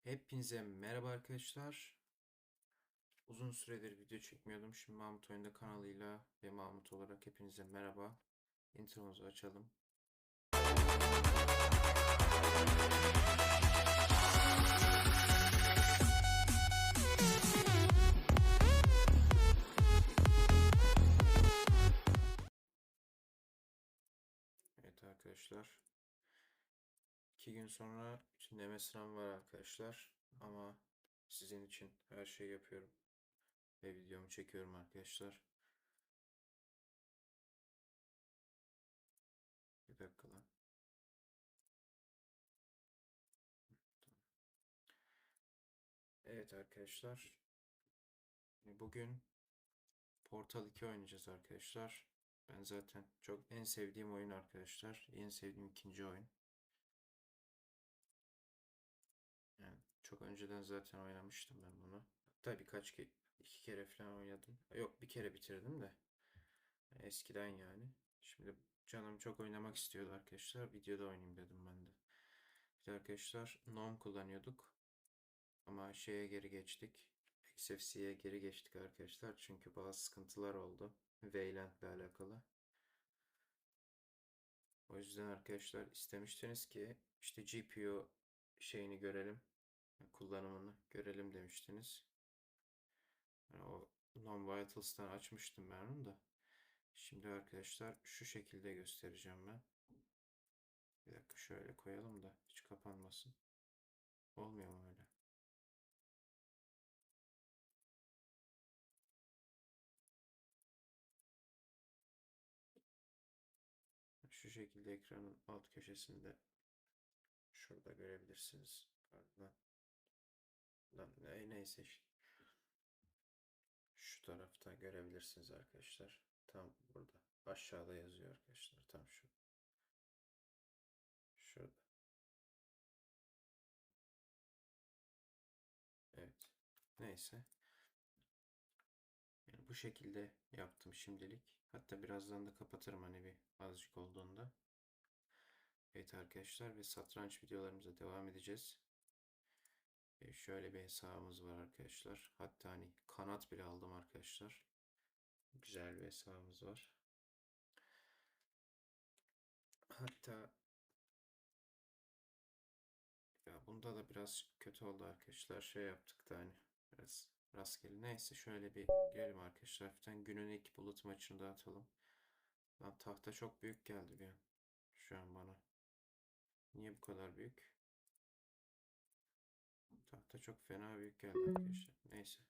Hepinize merhaba arkadaşlar. Uzun süredir video çekmiyordum. Şimdi Mahmut Oyunda kanalıyla ve Mahmut olarak hepinize merhaba. Intromuzu açalım. Evet arkadaşlar. 2 gün sonra bütünleme sınavım var arkadaşlar. Ama sizin için her şeyi yapıyorum. Ve videomu çekiyorum arkadaşlar. Bir dakika lan. Evet arkadaşlar. Bugün Portal 2 oynayacağız arkadaşlar. Ben zaten çok en sevdiğim oyun arkadaşlar. En sevdiğim ikinci oyun. Yani çok önceden zaten oynamıştım ben bunu. Hatta iki kere falan oynadım. Yok, bir kere bitirdim de. Eskiden yani. Şimdi canım çok oynamak istiyordu arkadaşlar. Videoda oynayayım dedim ben de. Bir de arkadaşlar Gnome kullanıyorduk. Ama şeye geri geçtik. XFC'ye geri geçtik arkadaşlar. Çünkü bazı sıkıntılar oldu. Wayland'le alakalı. O yüzden arkadaşlar istemiştiniz ki işte GPU şeyini görelim. Kullanımını görelim demiştiniz. Yani o non-vitals'tan açmıştım ben onu da. Şimdi arkadaşlar şu şekilde göstereceğim ben. Bir dakika şöyle koyalım da hiç kapanmasın. Olmuyor mu öyle? Şu şekilde ekranın alt köşesinde şurada görebilirsiniz. Pardon. Neyse işte. Şu tarafta görebilirsiniz arkadaşlar. Tam burada. Aşağıda yazıyor arkadaşlar. Tam şu. Şurada. Evet. Neyse. Yani bu şekilde yaptım şimdilik. Hatta birazdan da kapatırım hani bir azıcık olduğunda. Evet arkadaşlar ve satranç videolarımıza devam edeceğiz. Şöyle bir hesabımız var arkadaşlar. Hatta hani kanat bile aldım arkadaşlar. Güzel bir hesabımız var. Hatta ya bunda da biraz kötü oldu arkadaşlar. Şey yaptık da hani biraz rastgele. Neyse şöyle bir gelelim arkadaşlar. Hafiften günün ilk bulut maçını da atalım. Lan tahta çok büyük geldi bir an. Şu an bana. Niye bu kadar büyük? Tahta çok fena büyük geldi arkadaşlar. Neyse.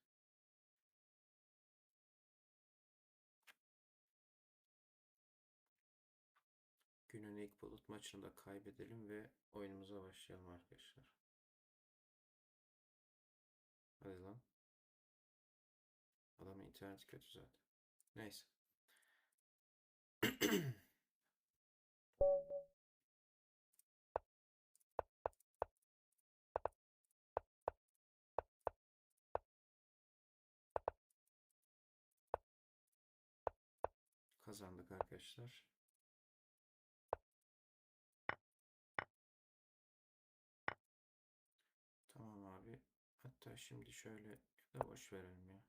Günün ilk bulut maçını da kaybedelim ve oyunumuza başlayalım arkadaşlar. Hadi lan. Adamın interneti kötü zaten. Neyse. Kazandık arkadaşlar. Tamam abi. Hatta şimdi şöyle de boş verelim ya.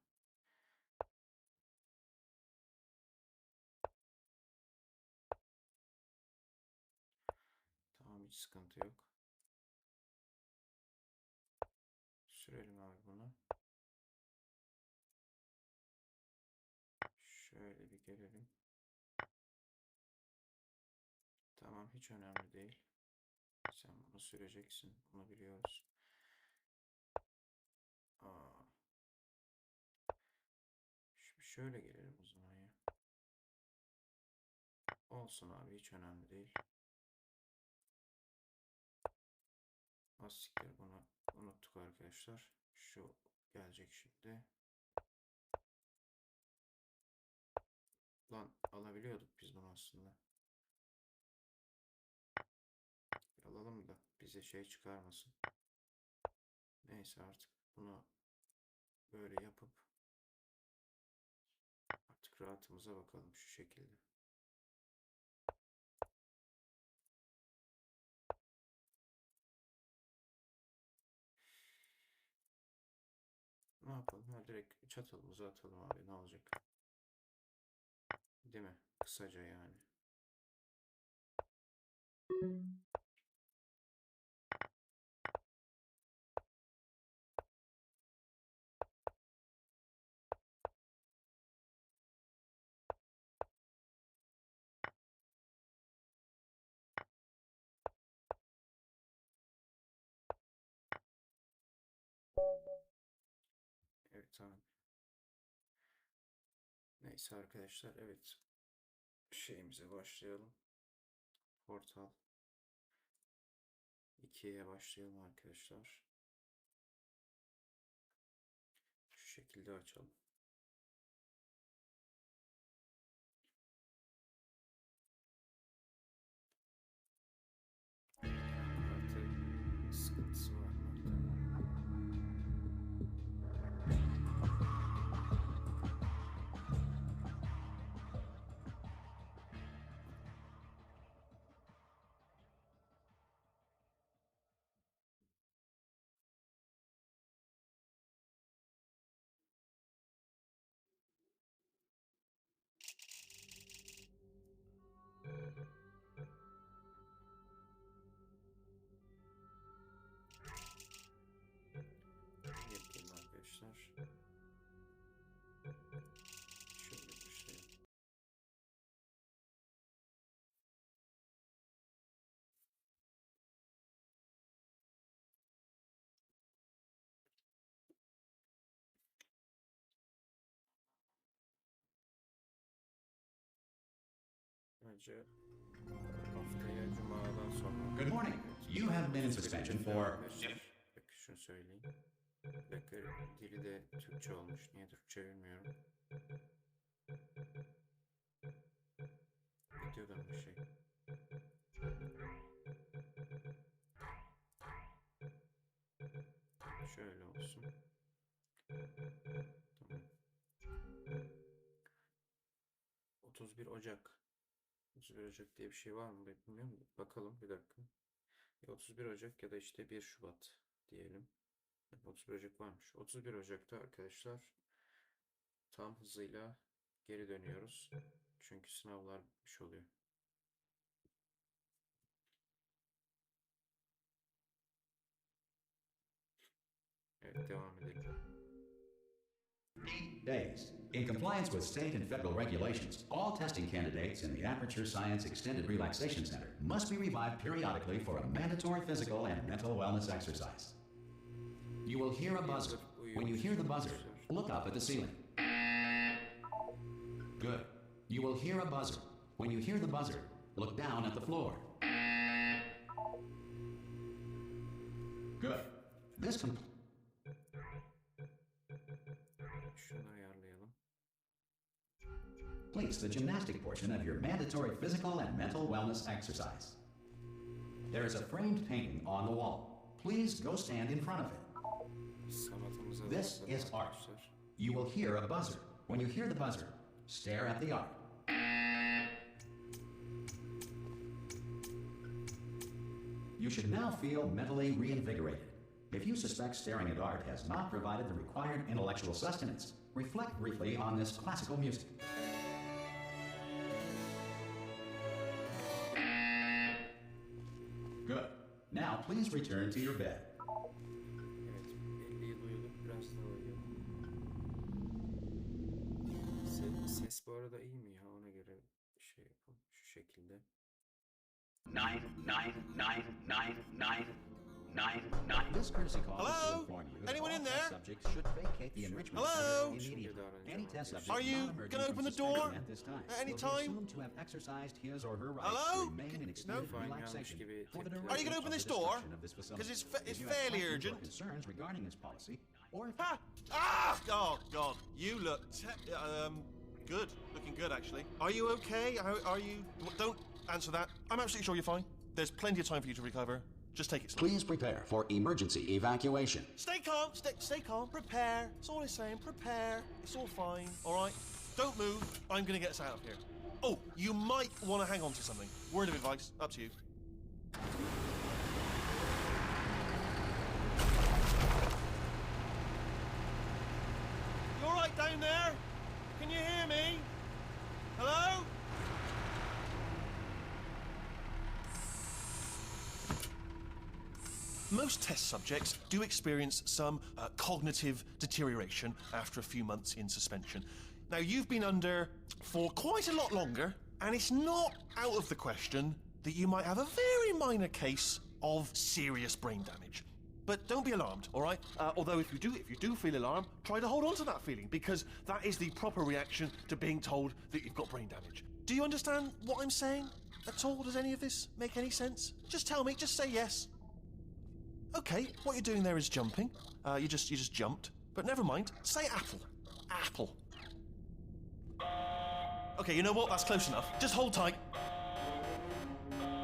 Tamam, hiç sıkıntı yok. Sürelim abi bunu. Şöyle bir gelelim. Tamam, hiç önemli değil. Sen bunu süreceksin. Bunu biliyoruz. Aa, şimdi şöyle gelelim o zaman ya. Olsun abi, hiç önemli değil. Asiktir, bunu unuttuk arkadaşlar. Şu gelecek şimdi. Lan alabiliyorduk biz bunu aslında. Alalım da bize şey çıkarmasın. Neyse artık bunu böyle yapıp artık rahatımıza bakalım şu şekilde. yapalım? Ha, direkt çatalımızı atalım abi, ne olacak? Değil mi? Kısaca yani. Evet, tamam. Neyse arkadaşlar, evet. Şeyimize başlayalım. Portal 2'ye başlayalım arkadaşlar. Şu şekilde açalım. Kartı sıkıntısı var mı? Yapayım arkadaşlar. Şöyle başlayalım. Önce haftaya Cuma'dan sonra. Good morning. You have been in suspension for... Bak şunu söyleyeyim. Bir dakika, dili de Türkçe olmuş. Niye Türkçe bilmiyorum. Videodan bir şey. Şöyle olsun. Tamam. 31 Ocak. 31 Ocak diye bir şey var mı? Bilmiyorum. Bakalım bir dakika. 31 Ocak ya da işte 1 Şubat diyelim. 31 Ocak varmış. 31 Ocak'ta arkadaşlar tam hızıyla geri dönüyoruz. Çünkü sınavlar bitmiş oluyor. Evet, devam edelim. 8 days. In compliance with state and federal regulations, all testing candidates in the Aperture Science Extended Relaxation Center must be revived periodically for a mandatory physical and mental wellness exercise. You will hear a buzzer. When you hear the buzzer, look up at the ceiling. Good. You will hear a buzzer. When you hear the buzzer, look down at the floor. Good. This Şunu ayarlayalım. completes the gymnastic portion of your mandatory physical and mental wellness exercise. There is a framed painting on the wall. Please go stand in front of it. Sanatımıza This bakalım is art. arkadaşlar. You will hear a buzzer. When you hear the buzzer, stare at the art. You should now feel mentally reinvigorated. If you suspect staring at art has not provided the required intellectual sustenance, reflect briefly on this classical music. Good. Now please return to your bed. Evet, 50 yıl uyuduk, biraz daha uyuyalım. Ses bu arada iyi mi ya? Ona göre şey yapalım. Şu şekilde. 9999999. This courtesy call is to Hello? inform you that Anyone all in test there? subjects should vacate the enrichment Hello? center Şimdi immediately. davranacağım Any test arkadaşlar. subject Are you not emerging gonna from open the suspension door? at this time At any will be time? assumed to have exercised his or her rights Hello? to remain in extended No. relaxation Gibi for the tepkiler. duration Are you gonna open of this the door? destruction of this facility. 'Cause it's If you have fairly questions or urgent. concerns regarding this policy, or if Ah! Ah! Oh God! You look good. Looking good, actually. Are you okay? Are you? Don't answer that. I'm absolutely sure you're fine. There's plenty of time for you to recover. Just take it slow. please prepare for emergency evacuation. Stay calm. Stay calm. Prepare. That's all it's saying. Prepare. It's all fine. All right. Don't move. I'm gonna get us out of here. Oh, you might want to hang on to something. Word of advice. Up to you. down there? Can you hear me? Hello? Most test subjects do experience some cognitive deterioration after a few months in suspension. Now, you've been under for quite a lot longer, and it's not out of the question that you might have a very minor case of serious brain damage. But don't be alarmed, all right? Although if you do feel alarmed, try to hold on to that feeling, because that is the proper reaction to being told that you've got brain damage. Do you understand what I'm saying at all? Does any of this make any sense? Just tell me, just say yes. Okay, what you're doing there is jumping. You just jumped. But never mind. Say apple. Apple. Okay, you know what? That's close enough. Just hold tight.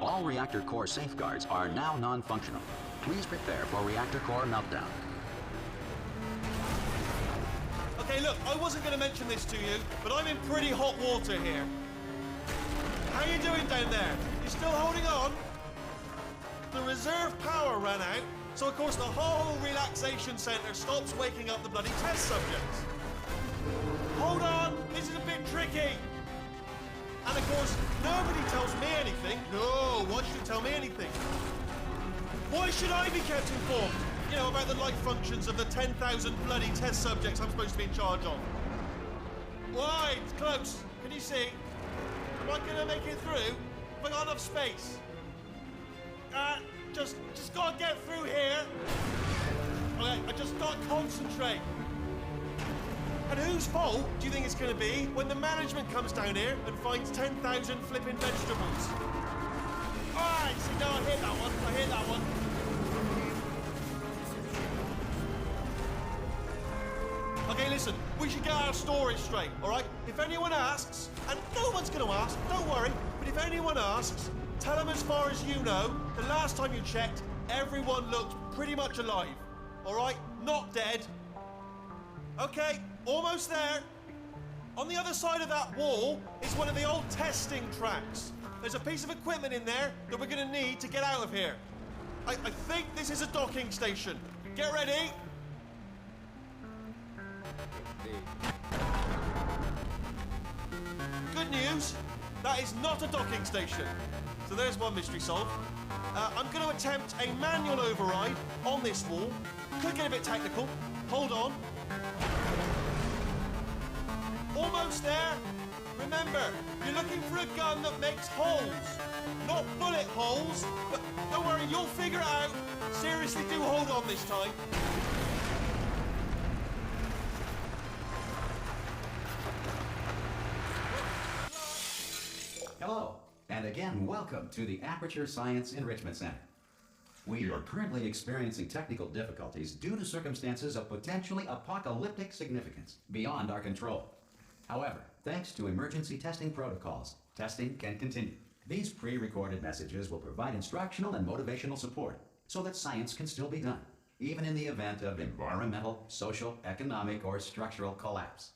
All reactor core safeguards are now non-functional. Please prepare for reactor core meltdown. Okay, look, I wasn't going to mention this to you, but I'm in pretty hot water here. How you doing down there? You still holding on? The reserve power ran out, so of course the whole relaxation centre stops waking up the bloody test subjects. Hold on, this is a bit tricky. And of course, nobody tells me anything. No, why should you tell me anything? Why should I be kept informed? You know, about the life functions of the 10,000 bloody test subjects I'm supposed to be in charge of. Why? It's close. Can you see? Am I gonna make it through? Have I got enough space? Just gotta get through here. Okay, I just gotta concentrate. And whose fault do you think it's gonna be when the management comes down here and finds 10,000 flipping vegetables? Alright, see, no, I hit that one. I hit that one. Okay, listen, we should get our story straight, alright? If anyone asks, and no one's gonna ask, don't worry, but if anyone asks, tell them as far as you know, the last time you checked, everyone looked pretty much alive. Alright? Not dead. Okay, almost there. On the other side of that wall is one of the old testing tracks. There's a piece of equipment in there that we're gonna need to get out of here. I think this is a docking station. Get ready. Good news, that is not a docking station. So there's one mystery solved. I'm going to attempt a manual override on this wall. Could get a bit technical. Hold on. Almost there. Remember, you're looking for a gun that makes holes. Not bullet holes, but don't worry, you'll figure it out. Seriously, do hold on this time. Hello, and again, welcome to the Aperture Science Enrichment Center. We are currently experiencing technical difficulties due to circumstances of potentially apocalyptic significance beyond our control. However, thanks to emergency testing protocols, testing can continue. These pre-recorded messages will provide instructional and motivational support so that science can still be done, even in the event of environmental, social, economic, or structural collapse.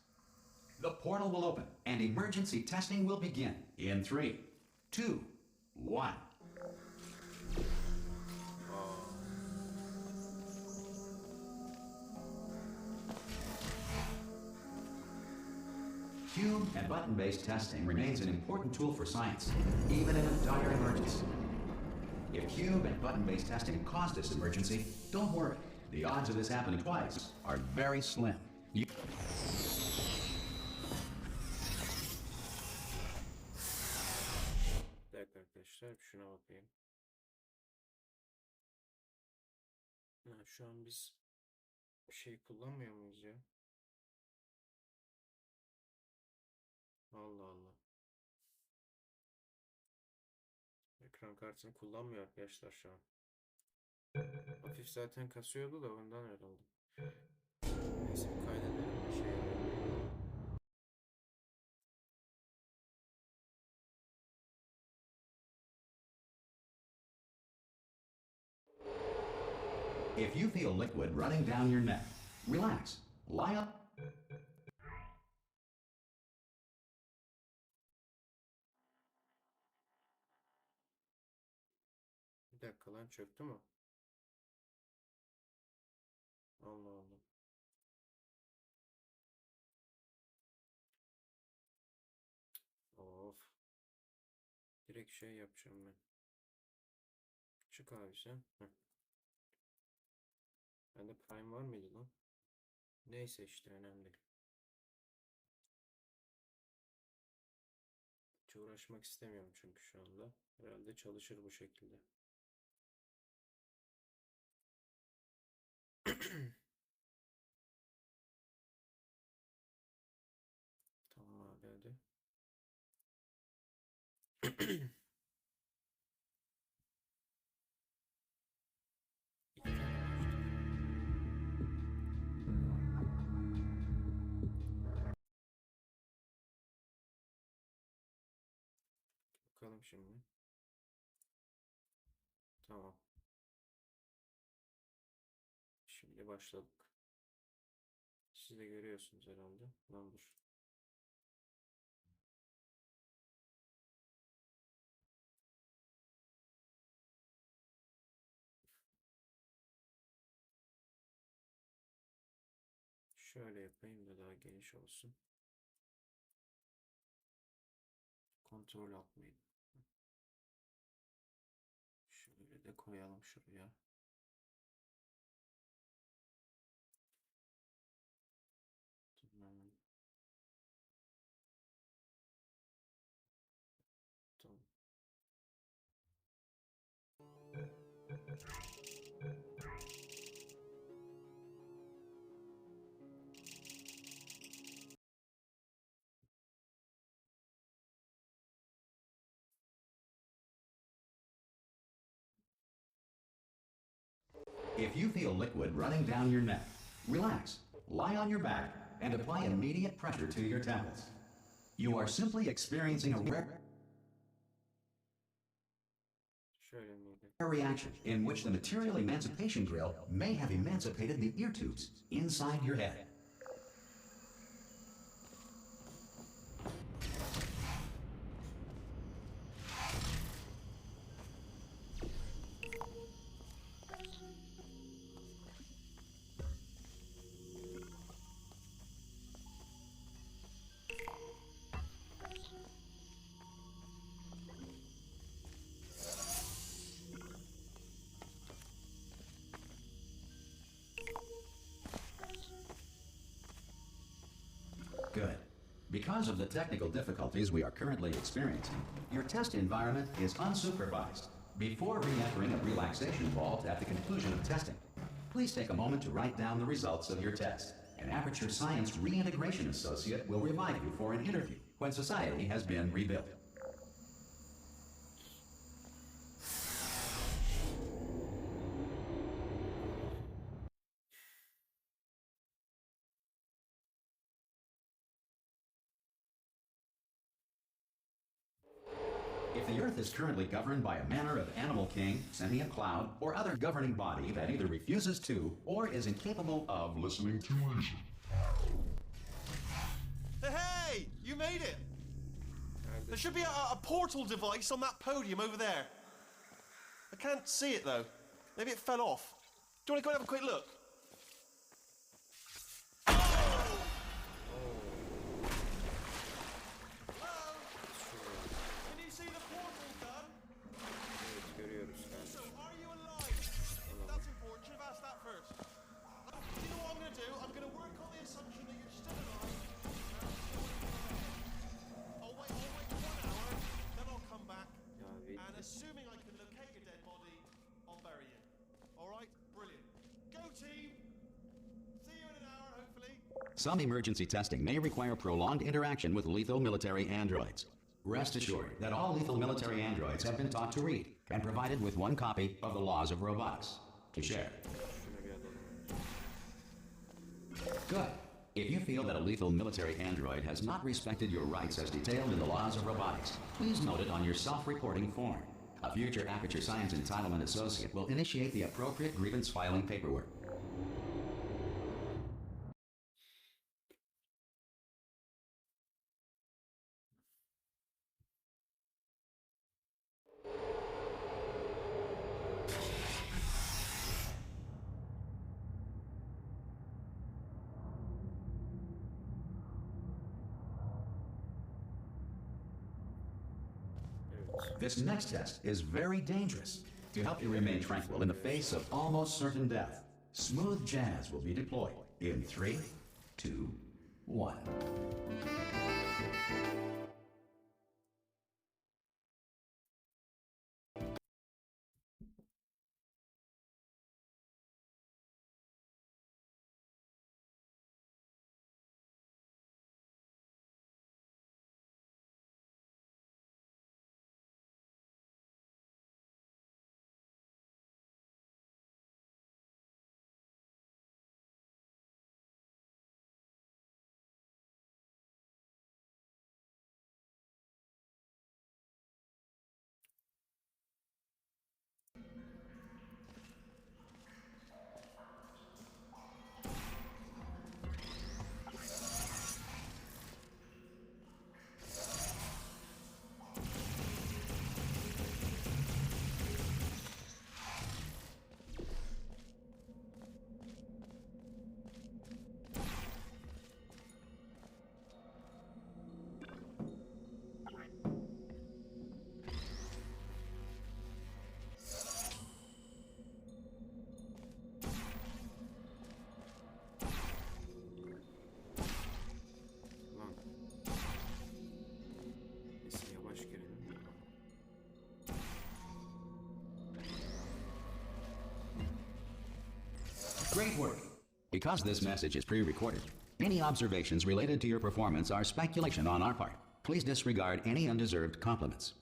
The portal will open and emergency testing will begin in 3, 2, 1. Cube and button-based testing remains an important tool for science, even in a dire emergency. If cube and button-based testing caused this emergency, don't worry. The odds of this happening twice are very slim. Bir dakika arkadaşlar, şuna bakayım. Şu an biz bir şey kullanmıyor muyuz ya? Allah Allah. Ekran kartını kullanmıyor arkadaşlar şu an. Hafif zaten kasıyordu da ondan herhalde. Neyse bir kaydedelim bir şey. If you feel liquid running down your neck, relax. Lie up. Bir dakika lan, çöktü mü? Allah Allah. Direkt şey yapacağım ben. Çık abi sen. Heh. Bende Prime var mıydı lan? Neyse işte önemli değil. Hiç uğraşmak istemiyorum çünkü şu anda. Herhalde çalışır bu şekilde. Tamam abi hadi. İki tane bakalım şimdi. Tamam. Şimdi başladık. Siz de görüyorsunuz herhalde. Lan dur. Şöyle yapayım da daha geniş olsun. Kontrol atmayın. Şöyle de koyalım şuraya. Tamam. Tamam. If you feel liquid running down your neck, relax, lie on your back, and apply immediate pressure to your temples. You are simply experiencing a rare Şöyle miydi? reaction in which the material emancipation drill may have emancipated the ear tubes inside your head. Good. Because of the technical difficulties we are currently experiencing, your test environment is unsupervised. Before re-entering a relaxation vault at the conclusion of testing, please take a moment to write down the results of your test. An Aperture Science Reintegration Associate will revive you for an interview when society has been rebuilt. If the Earth is currently governed by a manner of animal king, sentient cloud, or other governing body that either refuses to or is incapable of listening to reason. Hey! You made it! Nerede? There should be a portal device on that podium over there. I can't see it though. Maybe it fell off. Do you want to go and have a quick look? Hello? Can you see the portal done? Evet görüyoruz So, kardeşim. are you alive? That's important. Should have asked that first. You know what I'm going to do? I'm going to work on the assumption that you're still alive. I'll wait 1 hour, then I'll come back. Ya And bitti. assuming I can locate your dead body, I'll bury you. Alright? Brilliant. Go team! See you in an hour, hopefully. Some emergency testing may require prolonged interaction with lethal military androids. Rest assured that all lethal military androids have been taught to read and provided with one copy of the Laws of Robotics to share. Şunu bir alalım önce. Good. If you feel that a lethal military android has not respected your rights as detailed in the Laws of Robotics, please note it on your self-reporting form. A future Aperture Science Entitlement Associate will initiate the appropriate grievance filing paperwork. Evet. This next test is very dangerous. To help you remain tranquil in the face of almost certain death, smooth jazz will be deployed in 3, 2, 1. Lan. Neyse yavaş girelim. Great work. Because this message is pre-recorded, any observations related to your performance are speculation on our part. Please disregard any undeserved compliments.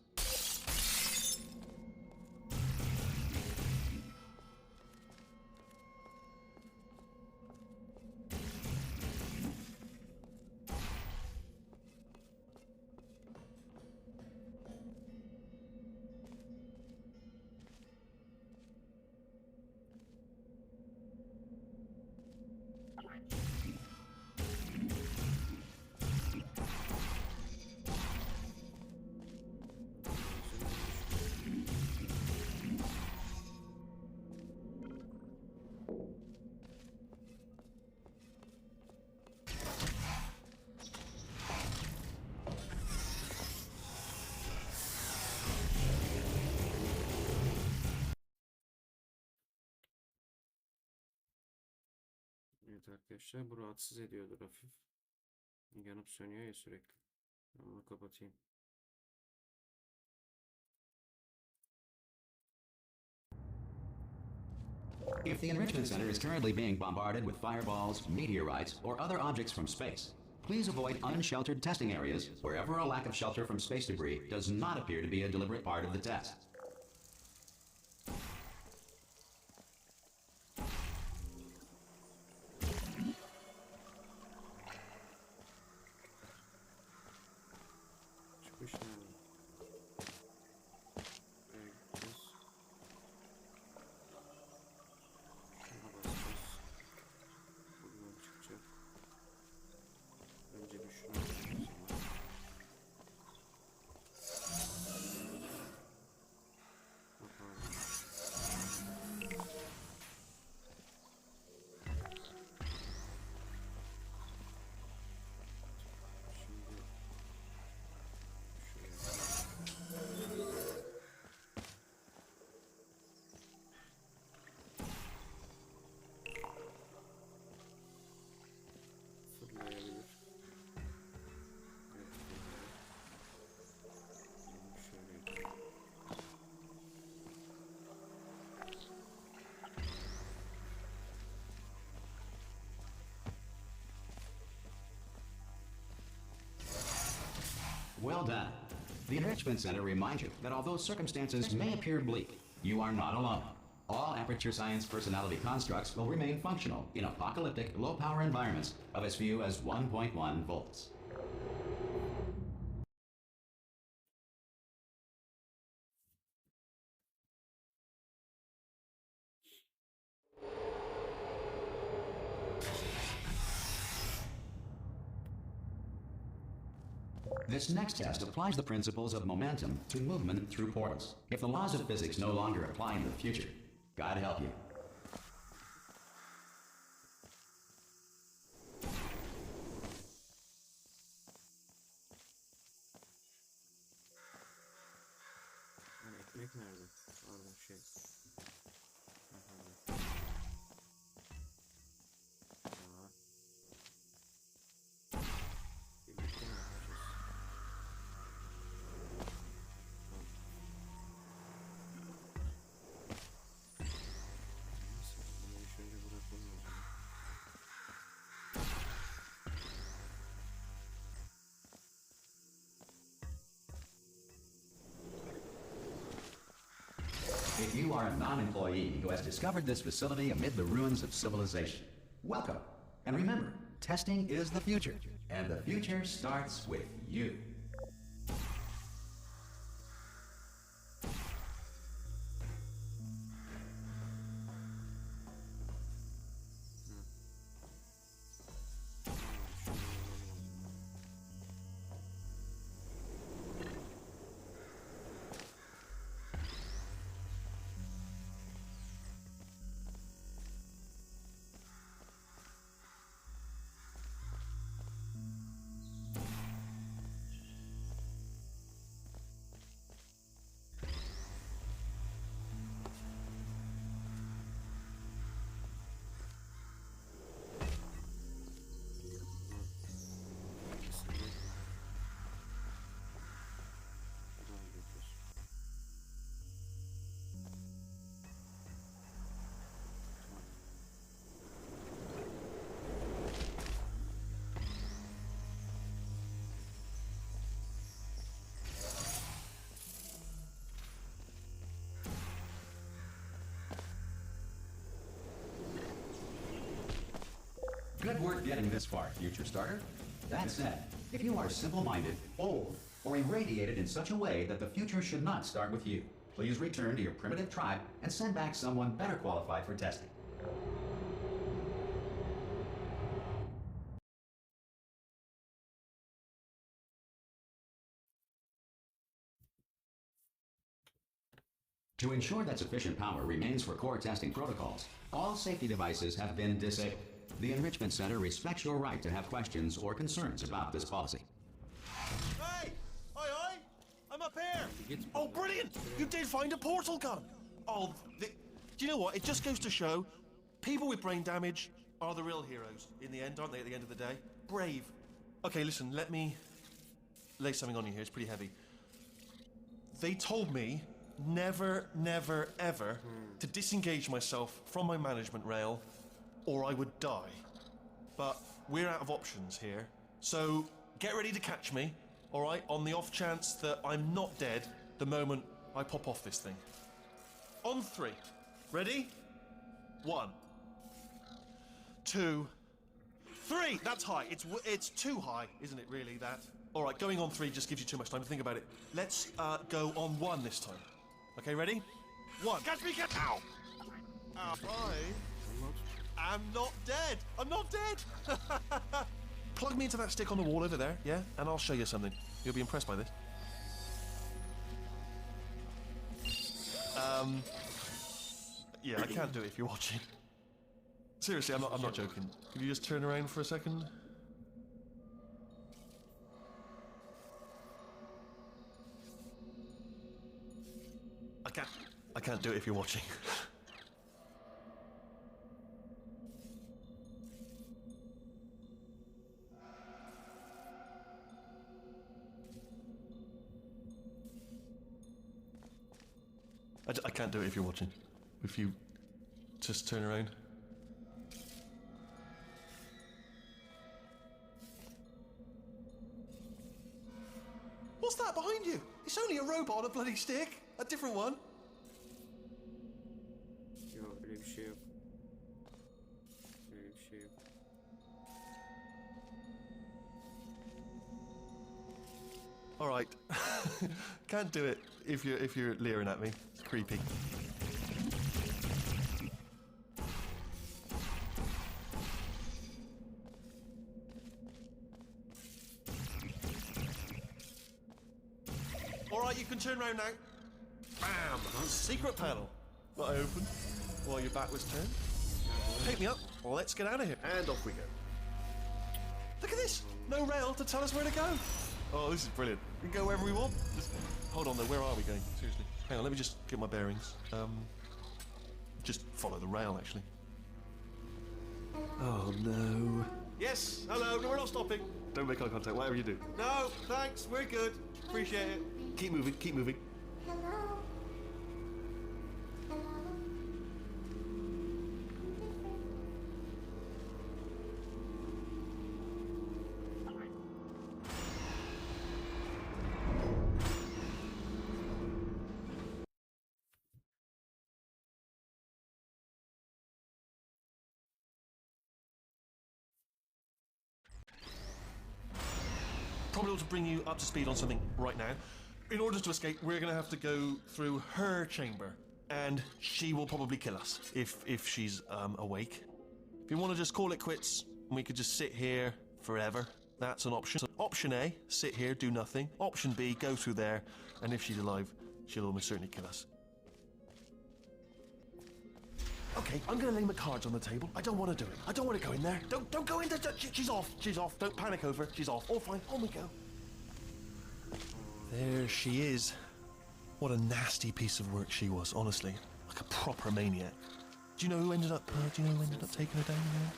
Evet arkadaşlar, bu rahatsız ediyordur hafif. Yanıp sönüyor ya sürekli. Ben onu kapatayım. If the Enrichment Center is currently being bombarded with fireballs, meteorites, or other objects from space, please avoid unsheltered testing areas wherever a lack of shelter from space debris does not appear to be a deliberate part of the test. Çıkış nerede? Buraya gideceğiz. Şuna basacağız. Buradan çıkacak. Önce bir şuna basacağız ama. Kapalı. Şimdi şuraya fırlayabilir. Evet, fırlıyor. Bunu şöyle yapayım. Well done. The Enrichment Center reminds you that although circumstances may appear bleak, you are not alone. All Aperture Science personality constructs will remain functional in apocalyptic, low-power environments of as few as 1.1 volts. This next test applies the principles of momentum to movement through portals. If the laws of physics no longer apply in the future, God help you. If you are a non-employee who has discovered this facility amid the ruins of civilization, welcome. And remember, testing is the future, and the future starts with you. Good work getting this far, future starter. That said, if you are simple-minded, old, or irradiated in such a way that the future should not start with you, please return to your primitive tribe and send back someone better qualified for testing. To ensure that sufficient power remains for core testing protocols, all safety devices have been disabled. The Enrichment Center respects your right to have questions or concerns about this policy. Hey! Oi, oi! I'm up here! Oh, brilliant! You did find a portal gun! Oh, do you know what? It just goes to show, people with brain damage are the real heroes in the end, aren't they, at the end of the day? Brave. Okay, listen, let me lay something on you here. It's pretty heavy. They told me never, never, ever to disengage myself from my management rail or I would die. But we're out of options here, so get ready to catch me, all right, on the off chance that I'm not dead the moment I pop off this thing. On 3. Ready? 1, 2, 3. That's high. It's too high, isn't it, really, that? All right, going on 3 just gives you too much time to think about it. Let's go on 1 this time. Okay, ready? 1. Catch me, catch... Ow! I'm not dead! I'm not dead! Plug me into that stick on the wall over there, yeah? And I'll show you something. You'll be impressed by this. Yeah, I can't do it if you're watching. Seriously, I'm not joking. Could you just turn around for a second? I can't do it if you're watching. I can't do it if you're watching. If you just turn around. What's that behind you? It's only a robot on a bloody stick. A different one. Yok öyle bir şey yok. Öyle bir şey yok. All right. Can't do it if you're leering at me. It's creepy. All right, you can turn around now. Bam! Secret panel. That I opened while your back was turned. Pick me up. Let's get out of here. And off we go. Look at this. No rail to tell us where to go. Oh, this is brilliant. We can go wherever we want. Just hold on though. Where are we going? Seriously. Hang on. Let me just get my bearings. Just follow the rail, actually. Oh no. Yes. Hello. No, we're not stopping. Don't make eye contact. Whatever you do. No. Thanks. We're good. Appreciate it. Keep moving. Keep moving. Hello? able to bring you up to speed on something right now. In order to escape, we're going to have to go through her chamber. And she will probably kill us if she's awake. If you want to just call it quits, we could just sit here forever. That's an option. So option A, sit here, do nothing. Option B, go through there, and if she's alive, she'll almost certainly kill us. Okay, I'm going to lay my cards on the table. I don't want to do it. I don't want to go in there. Don't go in there. She's off. She's off. Don't panic over her. She's off. All fine. On we go. There she is. What a nasty piece of work she was, honestly. Like a proper maniac. Do you know who ended up taking her down in the end?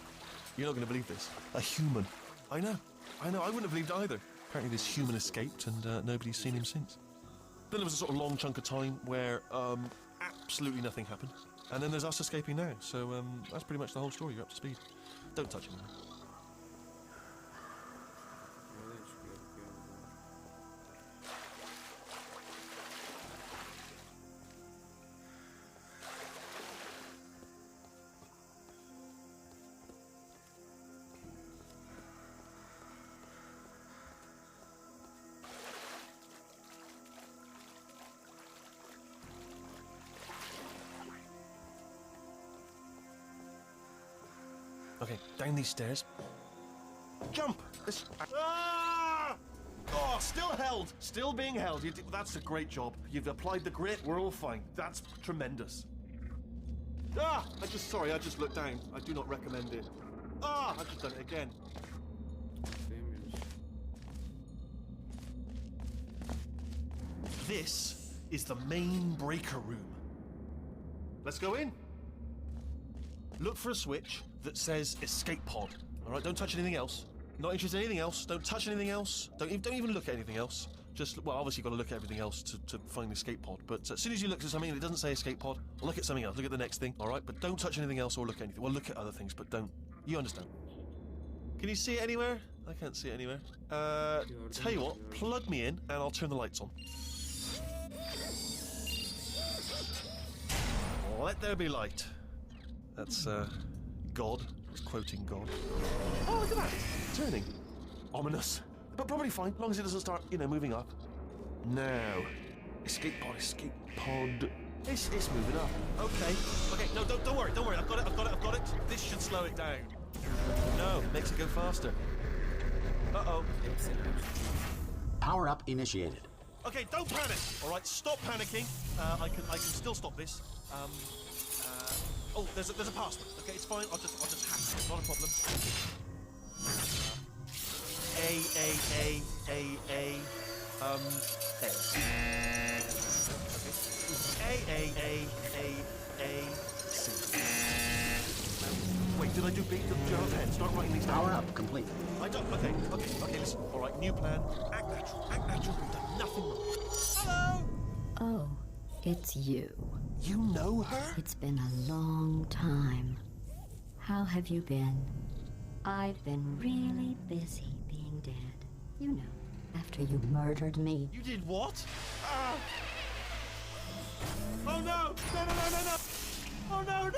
You're not going to believe this. A human. I know. I wouldn't have believed either. Apparently this human escaped and nobody's seen him since. Then there was a sort of long chunk of time where absolutely nothing happened. And then there's us escaping now. So that's pretty much the whole story. You're up to speed. Don't touch him now. Okay, down these stairs. Jump! Ah! Oh, still held! Still being held. That's a great job. You've applied the grit, we're all fine. That's tremendous. Ah! I just looked down. I do not recommend it. Ah! I've just done it again. This is the main breaker room. Let's go in. Look for a switch that says escape pod. All right, don't touch anything else. Not interested in anything else. Don't touch anything else. Don't even look at anything else. Just, well, obviously you've got to look at everything else to find the escape pod. But as soon as you look at something and it doesn't say escape pod, look at something else. Look at the next thing, all right? But don't touch anything else or look at anything. Well, look at other things, but don't. You understand. Can you see it anywhere? I can't see it anywhere. Tell you what, plug me in and I'll turn the lights on. Let there be light. That's, God. I was quoting God. Oh, look at that! Turning. Ominous. But probably fine, as long as it doesn't start, moving up. Now. Escape pod. It's moving up. Okay. No, don't worry. I've got it. This should slow it down. No, makes it go faster. Uh-oh. Power up initiated. Okay, don't panic. All right, stop panicking. I can still stop this. Oh, there's a password. Okay, it's fine. I'll just hack it. Not a problem. C. Wait, did I do B? Do you have a pen? Start writing these down. Power up complete. I don't. Okay, listen. All right, new plan. Act natural. We've done nothing wrong. Hello! Oh, it's you. You know her? It's been a long time. How have you been? I've been really busy being dead. You know, after you murdered me. You did what? Oh no! No! Oh no!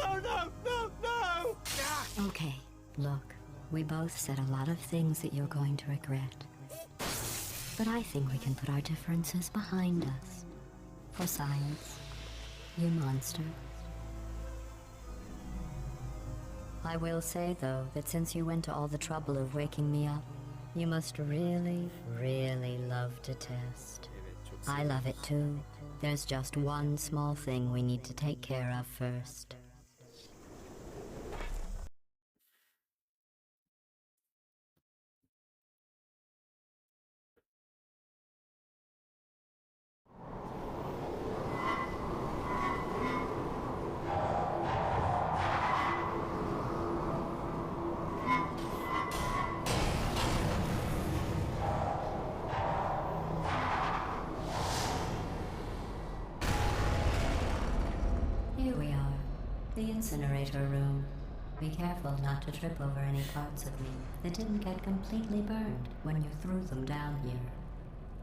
Okay, look, we both said a lot of things that you're going to regret. But I think we can put our differences behind us. For science. You monster. I will say, though, that since you went to all the trouble of waking me up, you must really, really love to test. I love it too. There's just one small thing we need to take care of first. Here we are, the incinerator room. Be careful not to trip over any parts of me that didn't get completely burned when you threw them down here.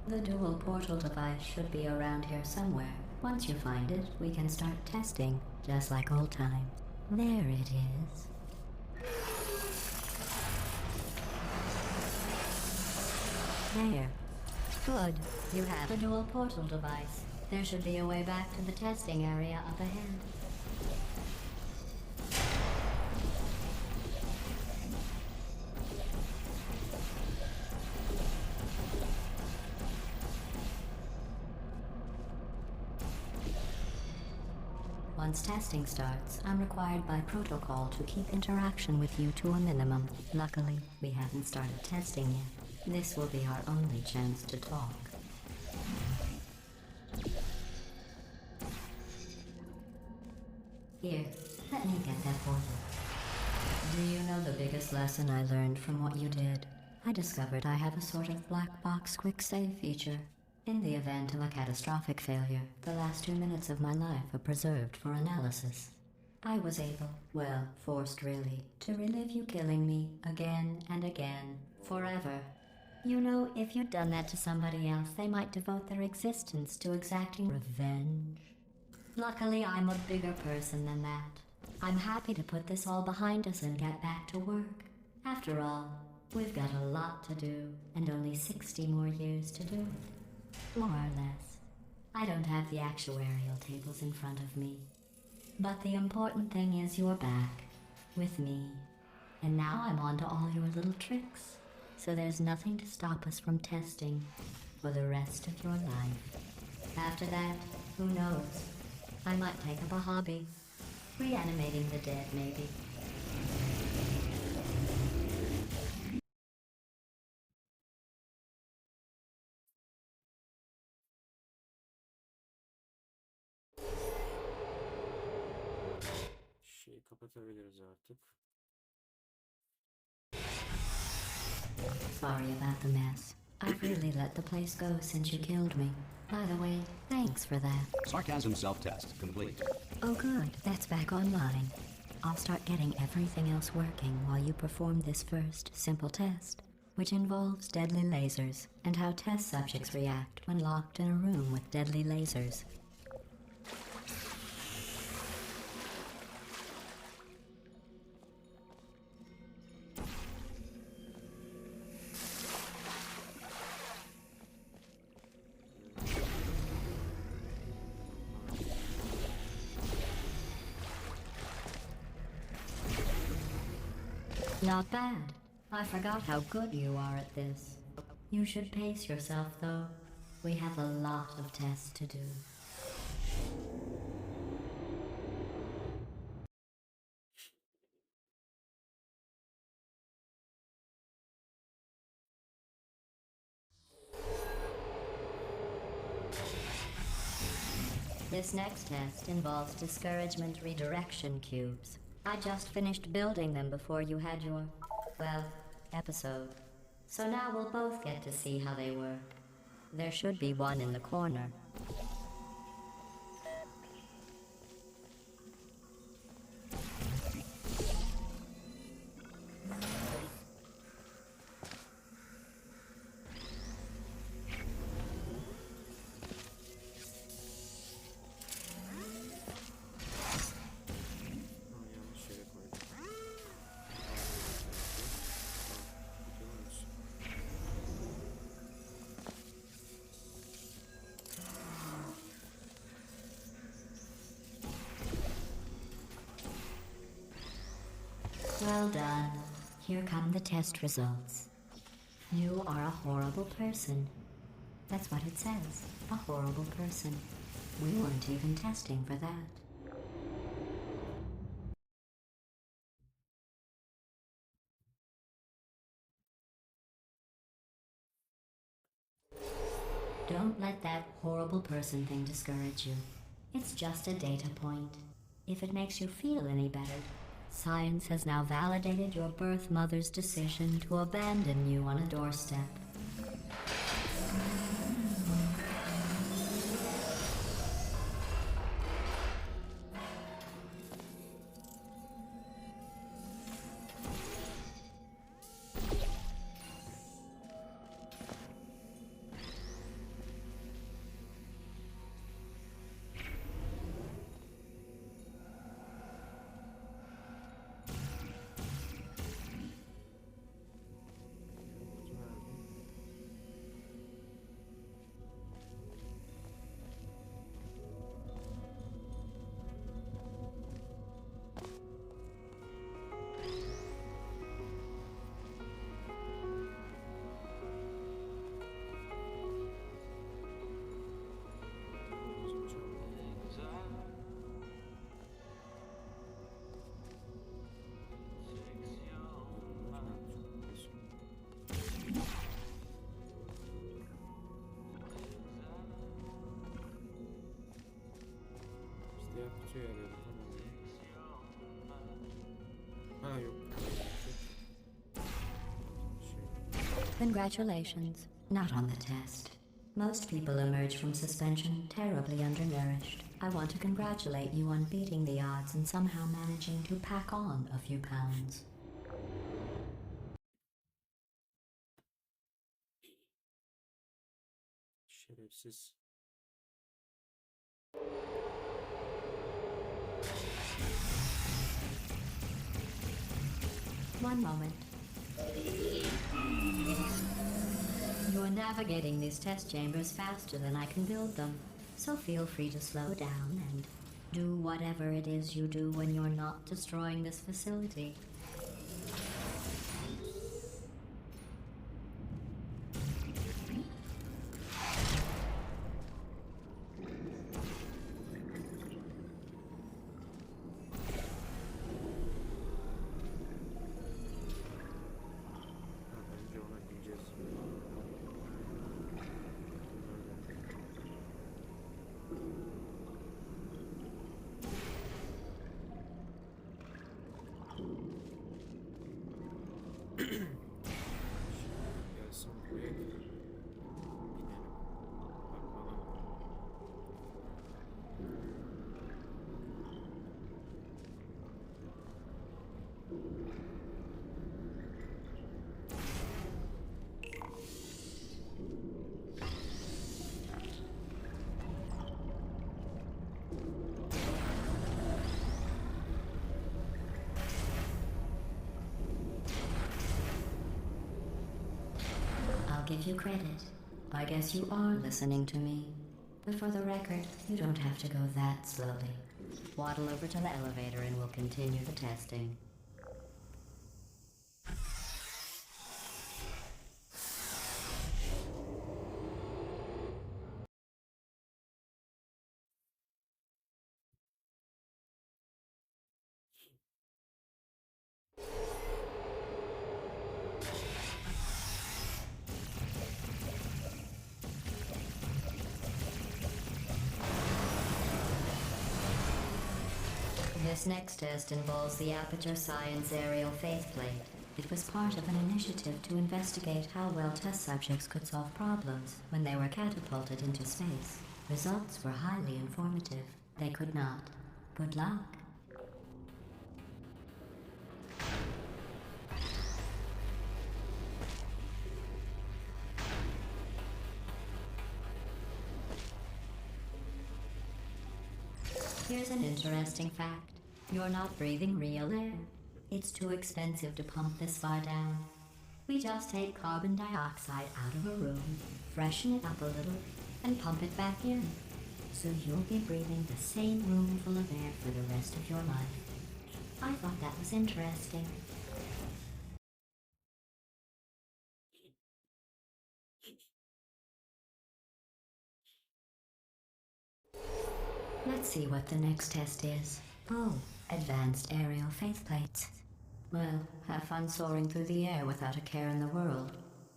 The dual portal device should be around here somewhere. Once you find it, we can start testing, just like old times. There it is. repair. Good. You have a dual portal device. There should be a way back to the testing area up ahead. Once testing starts, I'm required by protocol to keep interaction with you to a minimum. Luckily, we haven't started testing yet. This will be our only chance to talk. Here, let me get that for you. Do you know the biggest lesson I learned from what you did? I discovered I have a sort of black box quick save feature. In the event of a catastrophic failure, the last 2 minutes of my life are preserved for analysis. I was able, well, forced really, to relive you killing me again and again, forever. You know, if you'd done that to somebody else, they might devote their existence to exacting revenge. Luckily, I'm a bigger person than that. I'm happy to put this all behind us and get back to work. After all, we've got a lot to do, and only 60 more years to do it. More or less. I don't have the actuarial tables in front of me. But the important thing is you're back, with me. And now I'm on to all your little tricks. So there's nothing to stop us from testing for the rest of your life. After that, who knows? I might take up a hobby. Reanimating the dead, maybe. Şeyi kapatabiliriz artık. Sorry about the mess. I've really let the place go since you killed me. By the way, thanks for that. Sarcasm self-test complete. Oh good, that's back online. I'll start getting everything else working while you perform this first, simple test, which involves deadly lasers and how test subjects react when locked in a room with deadly lasers. Not bad. I forgot how good you are at this. You should pace yourself, though. We have a lot of tests to do. This next test involves discouragement redirection cubes. I just finished building them before you had your, well, episode. So now we'll both get to see how they work. There should be one in the corner. Yanlış yere koydum. Well done. Here come the test results. You are a horrible person. That's what it says. A horrible person. We weren't even testing for that. Don't let that horrible person thing discourage you. It's just a data point. If it makes you feel any better, science has now validated your birth mother's decision to abandon you on a doorstep. Congratulations. Not on the test. Most people emerge from suspension terribly undernourished. I want to congratulate you on beating the odds and somehow managing to pack on a few pounds. Şerefsiz. One moment. You're navigating these test chambers faster than I can build them, so feel free to slow down and do whatever it is you do when you're not destroying this facility. Önce ona bineceğiz. Gelsin buraya binelim. Bakalım. I'll give you credit. I guess you are listening to me. But for the record, you don't have to go that slowly. Waddle over to the elevator and we'll continue the testing. This next test involves the Aperture Science Aerial Faceplate. It was part of an initiative to investigate how well test subjects could solve problems when they were catapulted into space. Results were highly informative. They could not. Good luck. Here's an interesting fact. You're not breathing real air. It's too expensive to pump this far down. We just take carbon dioxide out of a room, freshen it up a little, and pump it back in. So you'll be breathing the same room full of air for the rest of your life. I thought that was interesting. Let's see what the next test is. Oh, advanced aerial faceplates. Well, have fun soaring through the air without a care in the world.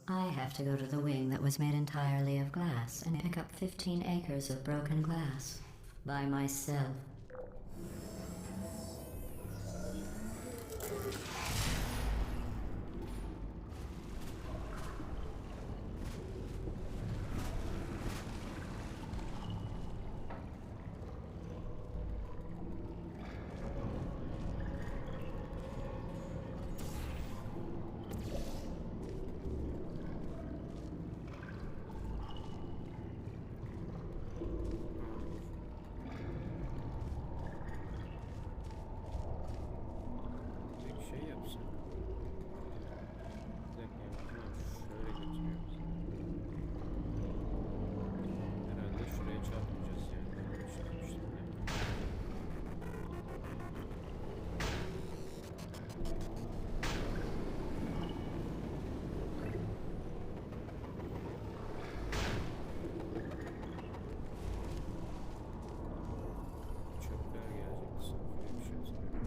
I have to go to the wing that was made entirely of glass and pick up 15 acres of broken glass. By myself. Tek şey yapsam. Bir dakika ya. Tamam, şöyle götürüyoruz. Herhalde şuraya çarpmayacağız yani. Ben öyle düşünmüştüm de. Çöpler gelecekti sanki. Öyle bir şey hatırlıyorum.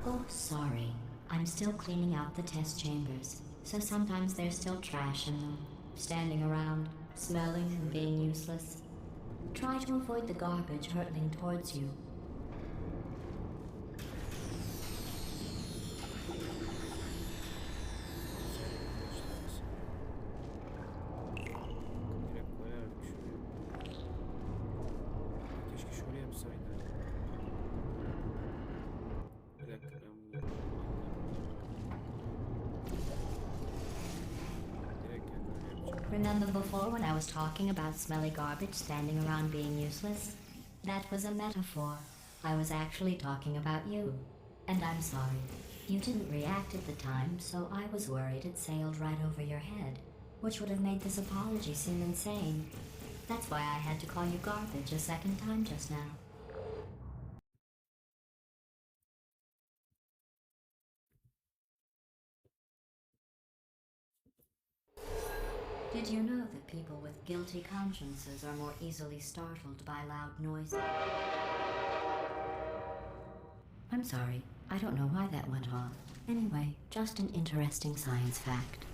Oh, sorry. I'm still cleaning out the test chambers, so sometimes there's still trash in them, standing around, smelling and being useless. Try to avoid the garbage hurtling towards you. Remember before when I was talking about smelly garbage standing around being useless? That was a metaphor. I was actually talking about you. And I'm sorry. You didn't react at the time, so I was worried it sailed right over your head, which would have made this apology seem insane. That's why I had to call you garbage a second time just now. Did you know that people with guilty consciences are more easily startled by loud noises? I'm sorry, I don't know why that went off. Anyway, just an interesting science fact.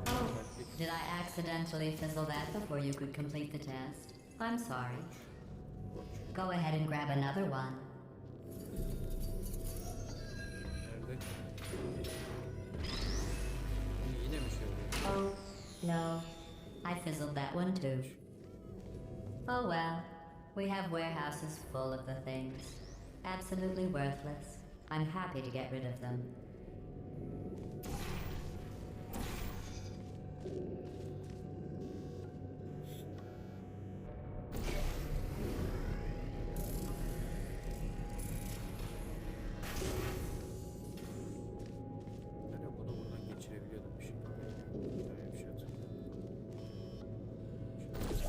Oh, did I accidentally fizzle that before you could complete the test? I'm sorry. Go ahead and grab another one. Nerede? Yine mi şey oluyor? Oh, no. I fizzled that one too. Oh well. We have warehouses full of the things. Absolutely worthless. I'm happy to get rid of them. Ben de bunu buradan geçirebiliyordum bir şey. Öyle bir şey hatırlıyorum. Hatırlıyorum ama öyle bir şey. Peki.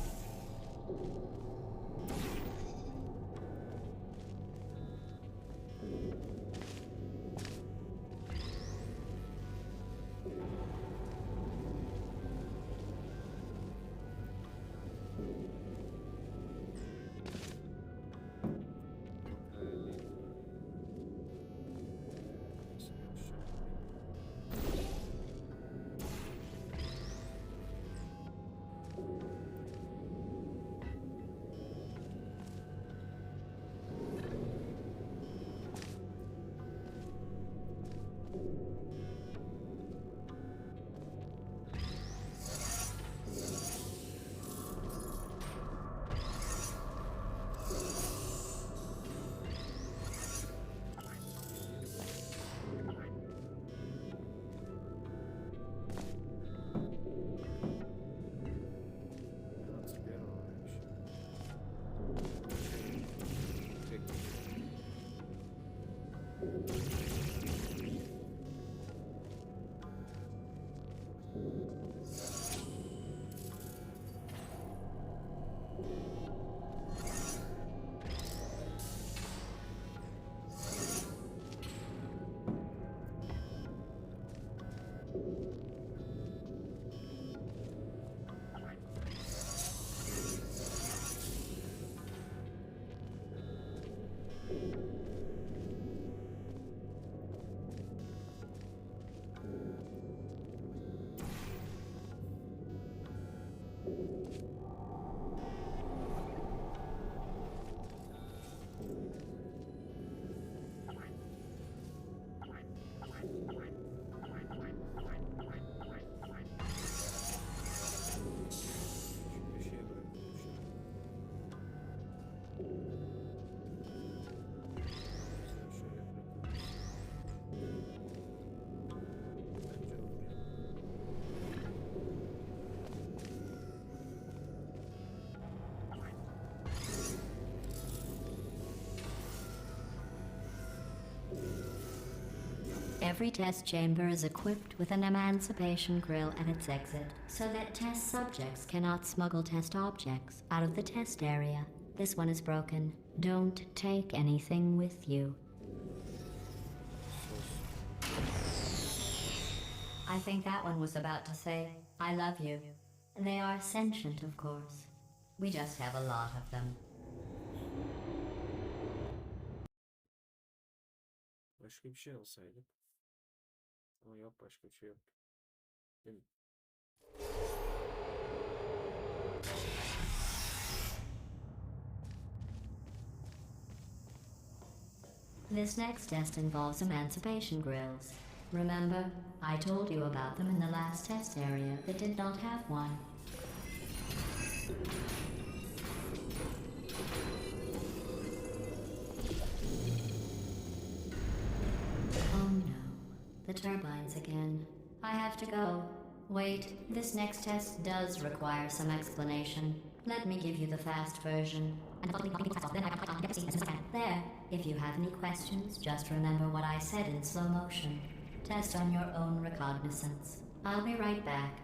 Şimdi şeye bırakıyorum şu an. Mesela şöyle bırakıyoruz. Bence olur ya. Every test chamber is equipped with an emancipation grill at its exit, so that test subjects cannot smuggle test objects out of the test area. This one is broken. Don't take anything with you. I think that one was about to say, I love you. They are sentient, of course. We just have a lot of them. Başka bir şey alsaydık. Ama yok, başka bir şey yok. Değil mi? This next test involves emancipation grills. Remember, I told you about them in the last test area that did not have one. Oh no. turbines again. I have to go. Wait, this next test does require some explanation. Let me give you the fast version. There. If you have any questions, just remember what I said in slow motion. Test on your own recognizance. I'll be right back.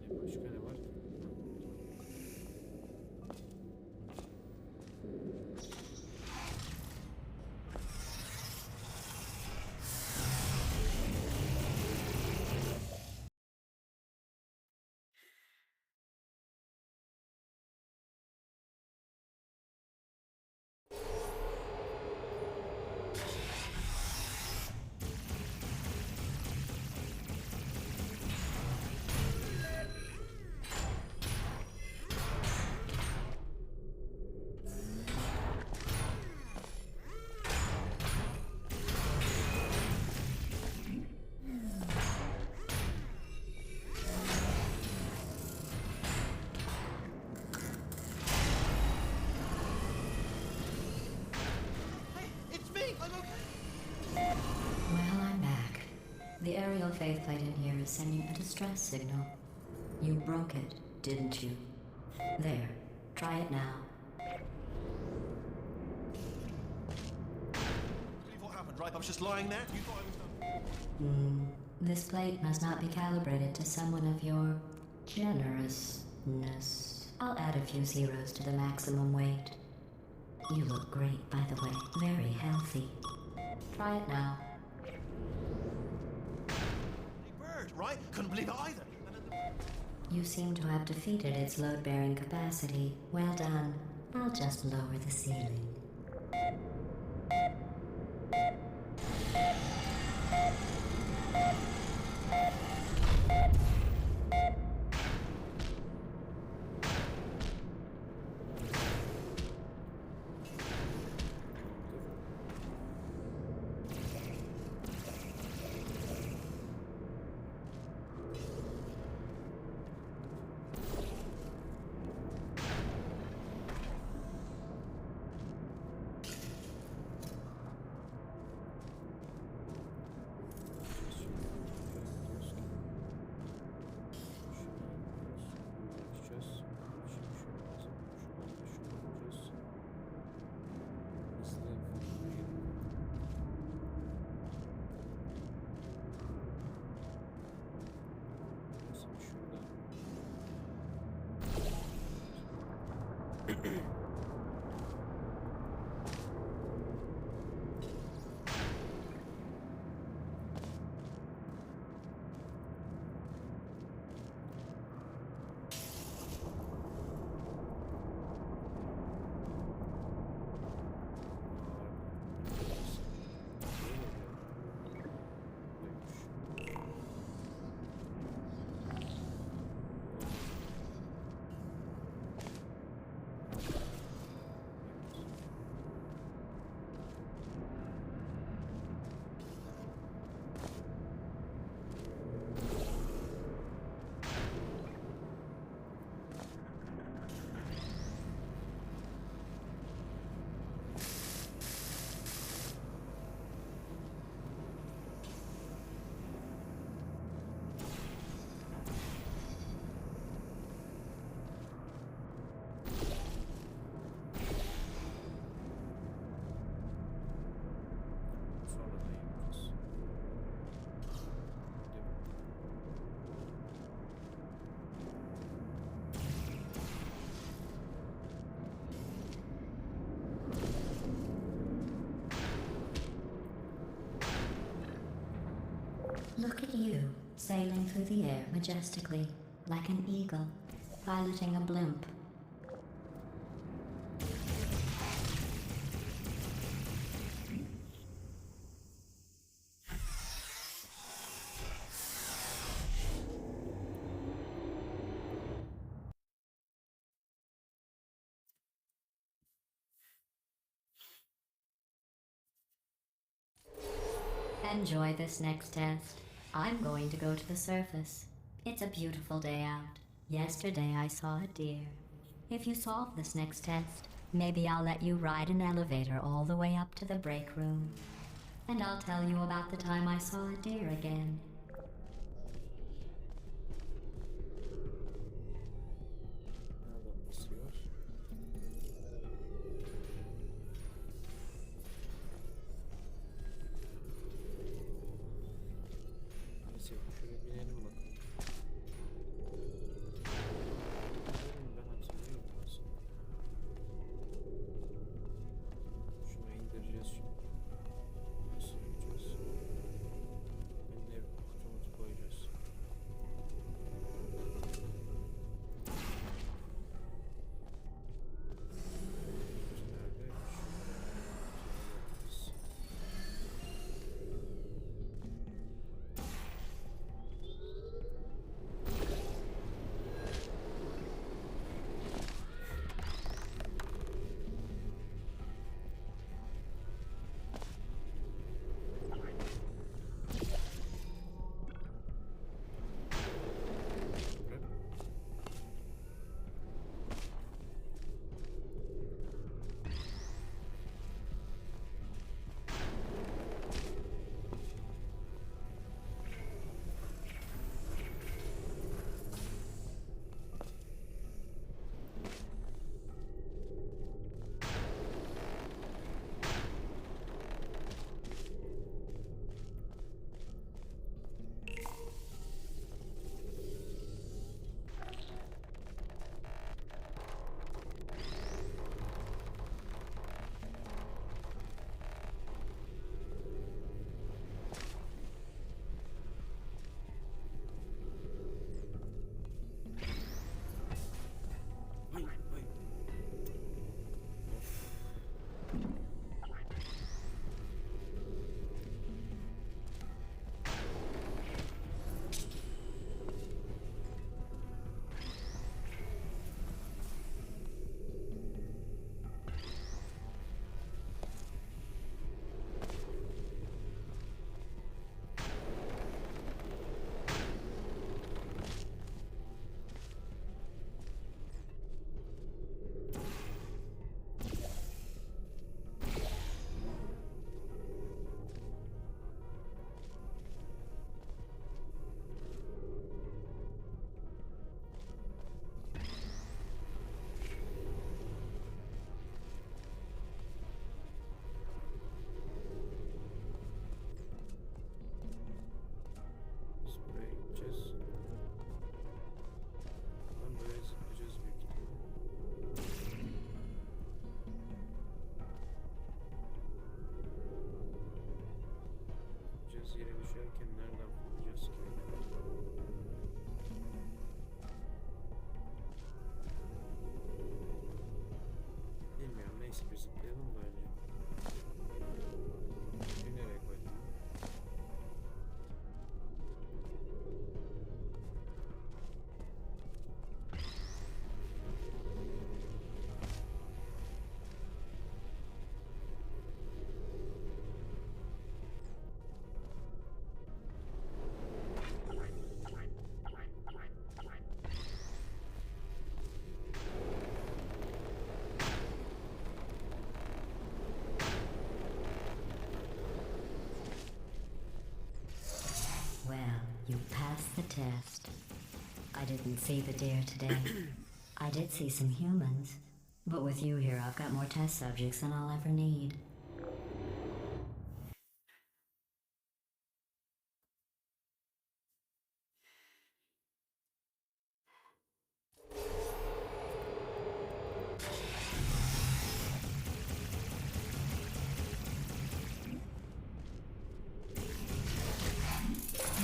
Başka ne var? Well, I'm back. The aerial faith plate in here is sending a distress signal. You broke it, didn't you? There. Try it now. Believe what happened, right? I was just lying there. You thought I was done. This plate must not be calibrated to someone of your generousness. I'll add a few zeros to the maximum weight. You look great, by the way. Very healthy. Try it now. Bird, right? Couldn't believe it either. You seem to have defeated its load-bearing capacity. Well done. I'll just lower the ceiling. Look at you, sailing through the air majestically, like an eagle, piloting a blimp. Enjoy this next test. I'm going to go to the surface. It's a beautiful day out. Yesterday I saw a deer. If you solve this next test, maybe I'll let you ride an elevator all the way up to the break room. And I'll tell you about the time I saw a deer again. Nereden basıyor? Neyse şöyle binelim bakalım. Ben hatırlıyorum aslında. Şunu indireceğiz şimdi. Nasıl yapacağız? Önüne kutumuzu koyacağız. Neredeymiş? Vay vay. Biz buraya gideceğiz. Buradan böyle zıplayacağız büyük ihtimalle. Gideceğiz yere düşerken nereden bulacağız ki? Bilmiyorum, neyse bir zıplayalım da önce. Şimdi nereye koydum? Well, you passed the test. I didn't see the deer today. I did see some humans. But with you here, I've got more test subjects than I'll ever need.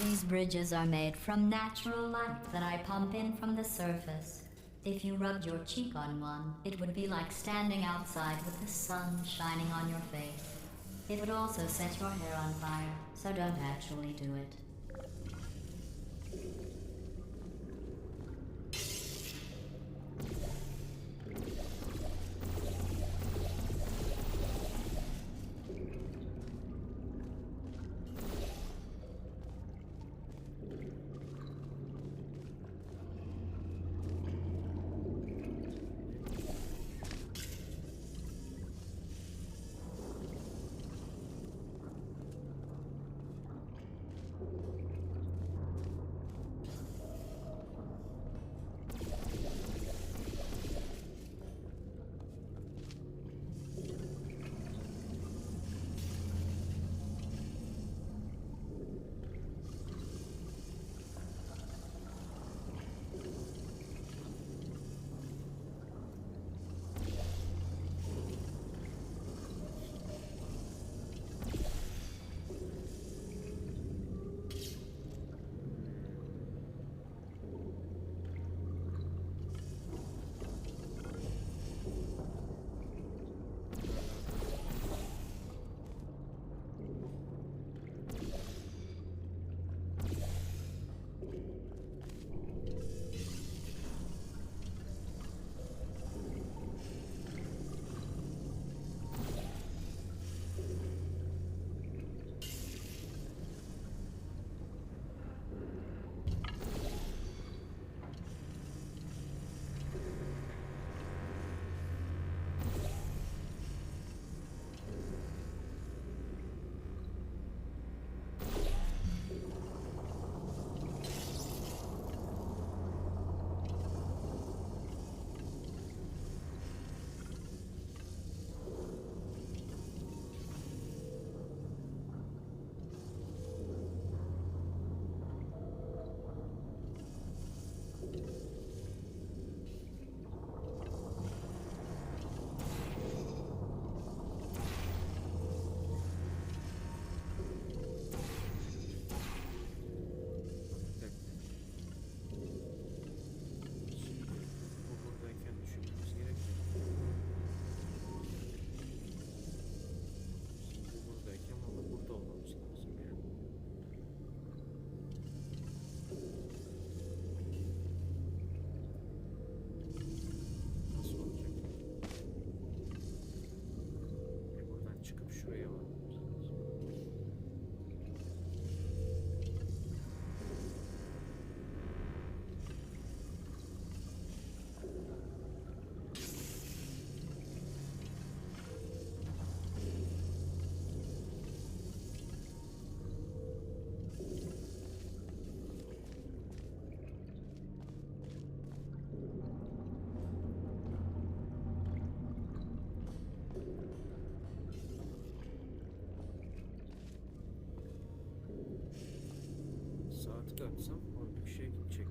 These bridges are made from natural light that I pump in from the surface. If you rubbed your cheek on one, it would be like standing outside with the sun shining on your face. It would also set your hair on fire, so don't actually do it. atsam oradaki şey gidecek.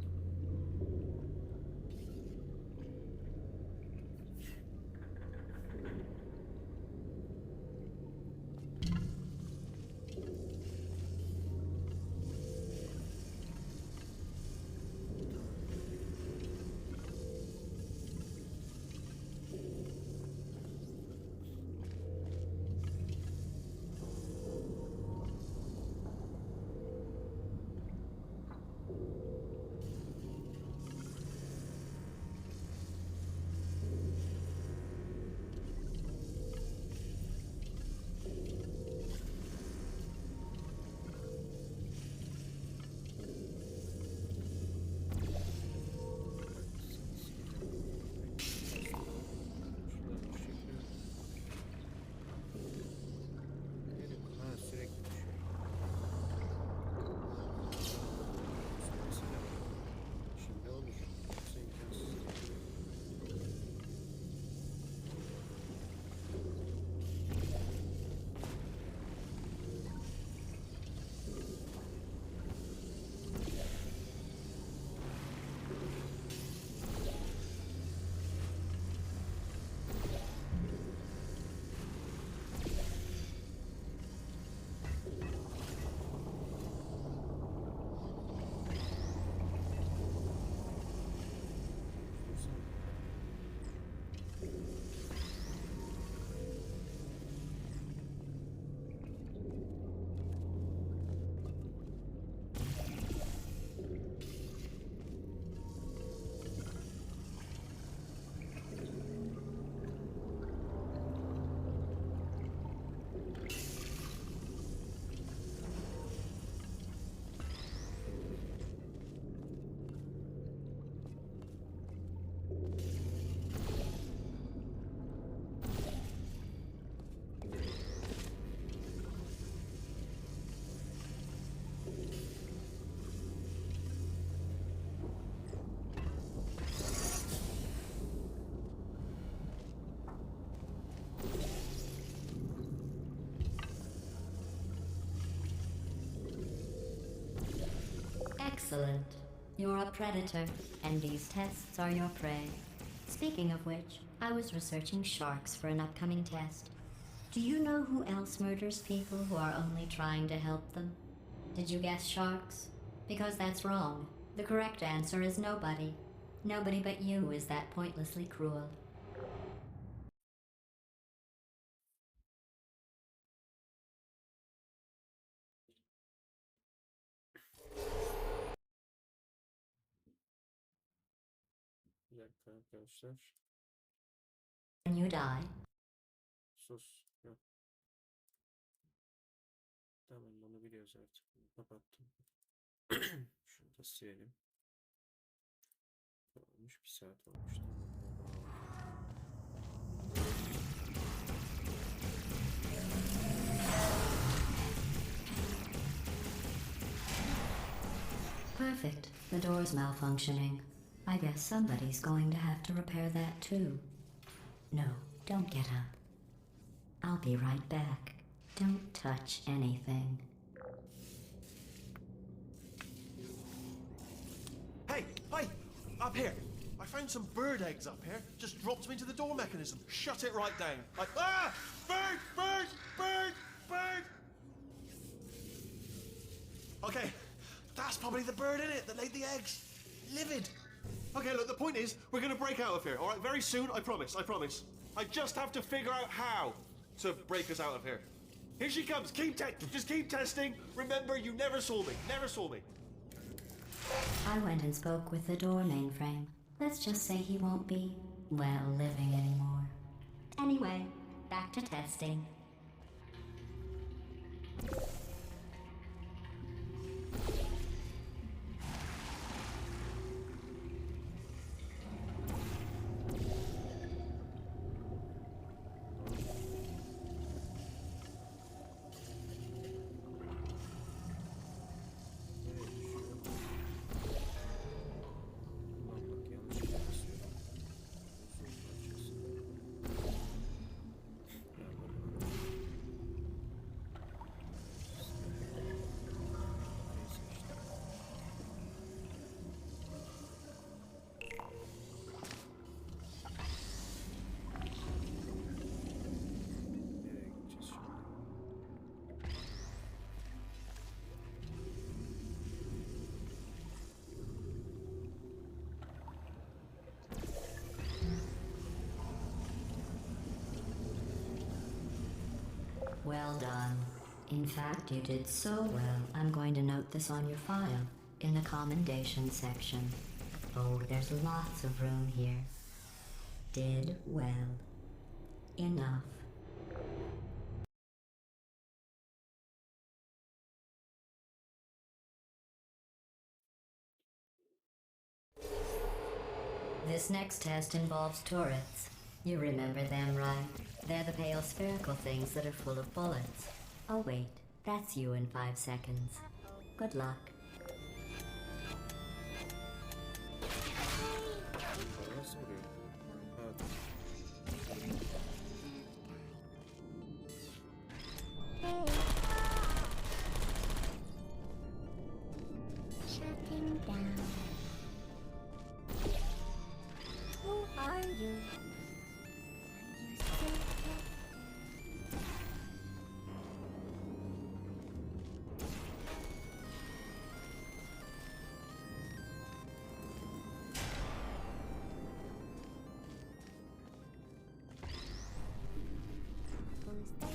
Excellent. You're a predator, and these tests are your prey. Speaking of which, I was researching sharks for an upcoming test. Do you know who else murders people who are only trying to help them? Did you guess sharks? Because that's wrong. The correct answer is nobody. Nobody but you is that pointlessly cruel. Bir dakika arkadaşlar. When you die, Sus. Yok. Tamam bunu biliyoruz artık. Kapattım. Şunu da silelim. Olmuş 1 saat olmuş. perfect. The door's malfunctioning. I guess somebody's going to have to repair that too. No, don't get up. I'll be right back. Don't touch anything. Hey, up here. I found some bird eggs up here. Just dropped them into the door mechanism. Shut it right down. Like, ah! Bird! Okay, that's probably the bird in it that laid the eggs. Livid. Okay, look, the point is, we're gonna break out of here, all right? Very soon, I promise. I just have to figure out how to break us out of here. Here she comes. Just keep testing. Remember, you never saw me. I went and spoke with the door mainframe. Let's just say he won't be, well, living anymore. Anyway, back to testing. Well done. In fact, you did so well, I'm going to note this on your file, in the commendation section. Oh, there's lots of room here. Did well. Enough. This next test involves turrets. You remember them, right? They're the pale spherical things that are full of bullets. Oh wait, that's you in 5 seconds. Good luck. Bana nasıl vuruyor? Ha, Shutting down. Who are you? Are you sick? Who's there?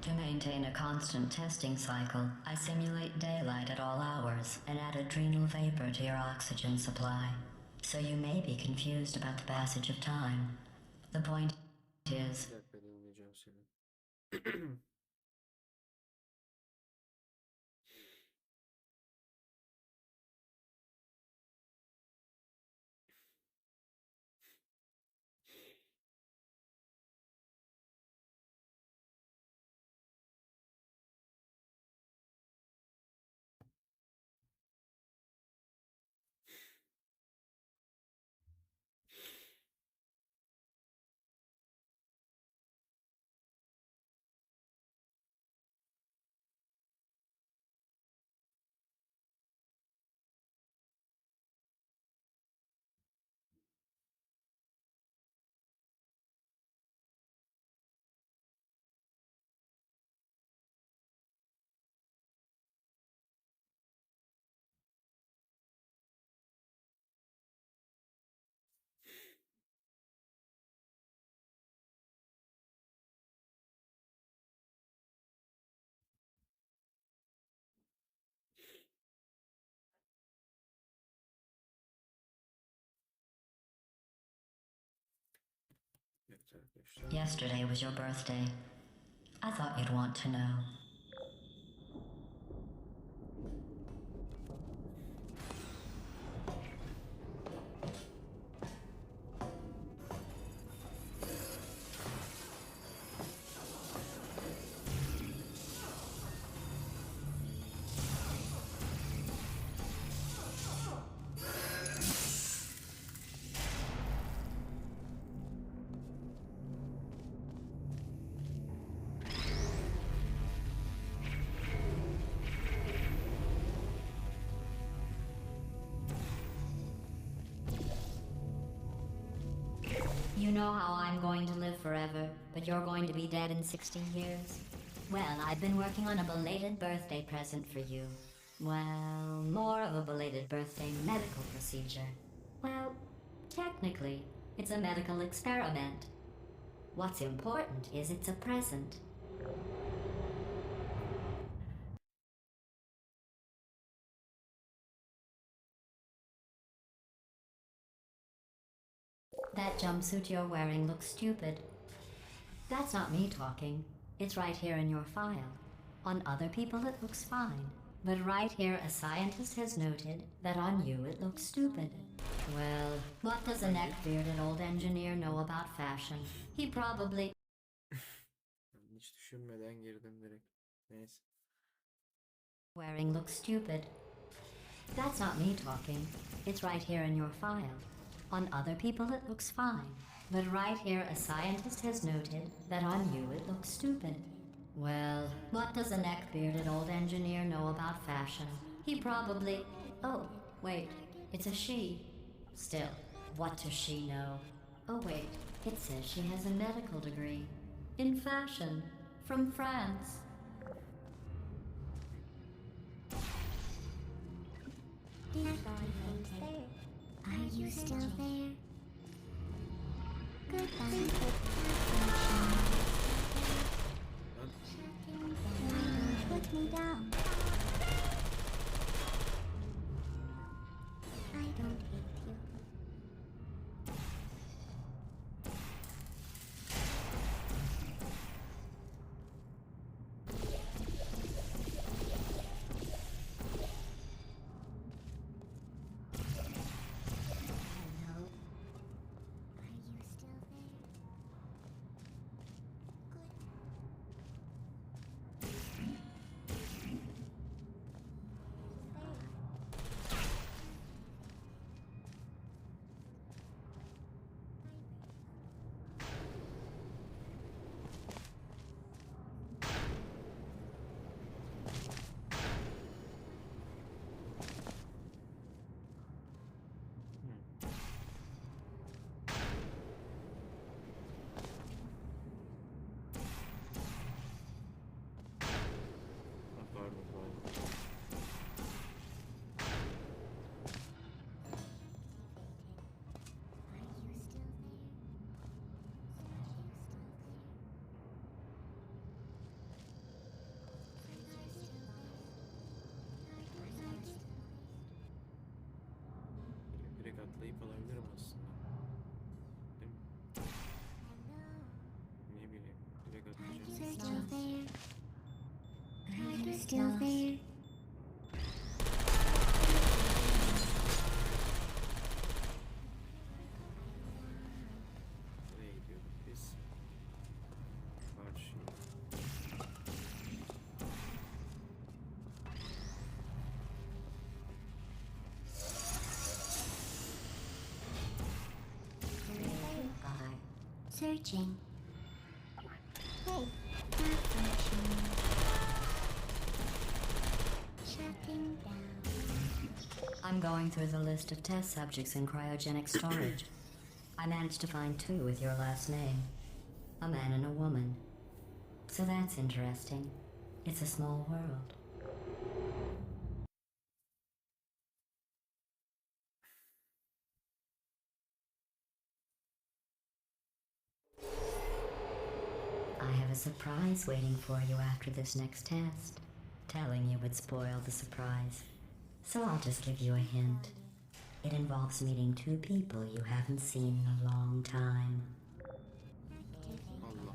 To maintain a constant testing cycle, I simulate daylight at all hours and add adrenal vapor to your oxygen supply. So you may be confused about the passage of time. The point is, bir dakika dinleyeceğim seni. Evet arkadaşlar. yesterday was your birthday. I thought you'd want to know. You know how I'm going to live forever, but you're going to be dead in 60 years? Well, I've been working on a belated birthday present for you. Well, more of a belated birthday medical procedure. Well, technically, it's a medical experiment. What's important is it's a present. That jumpsuit you're wearing looks stupid. That's not me talking. It's right here in your file. On other people it looks fine. But right here a scientist has noted that on you it looks stupid. Well, what does a neck-bearded old engineer know about fashion? He probably... Hiç düşünmeden girdim direkt. Neyse. wearing looks stupid. That's not me talking. It's right here in your file. On other people it looks fine. But right here a scientist has noted that on you it looks stupid. Well, what does a neck-bearded old engineer know about fashion? He probably... Oh, wait, it's a she. Still, what does she know? Oh wait, it says she has a medical degree. In fashion. From France. Are you still there? Goodbye. Put me down. I don't hate you. Hello? Are you still there? Pardon, pardon. Are you still there? Direkt atlayıp alabilirim aslında. Değil mi? Ne bileyim. Direkt atlayacağım. Are you still there? Nereye gidiyorduk biz? Karşıya. Searching. Hey, not searching. Shutting down. I'm going through the list of test subjects in cryogenic storage. I managed to find 2 with your last name. A man and a woman. So that's interesting. It's a small world. I have a surprise waiting for you after this next test. Telling you would spoil the surprise. So I'll just give you a hint. It involves meeting 2 people you haven't seen in a long time. Allah Allah.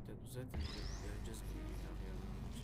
Hatta bu zaten göreceğiz gibi bir tane yapılmış.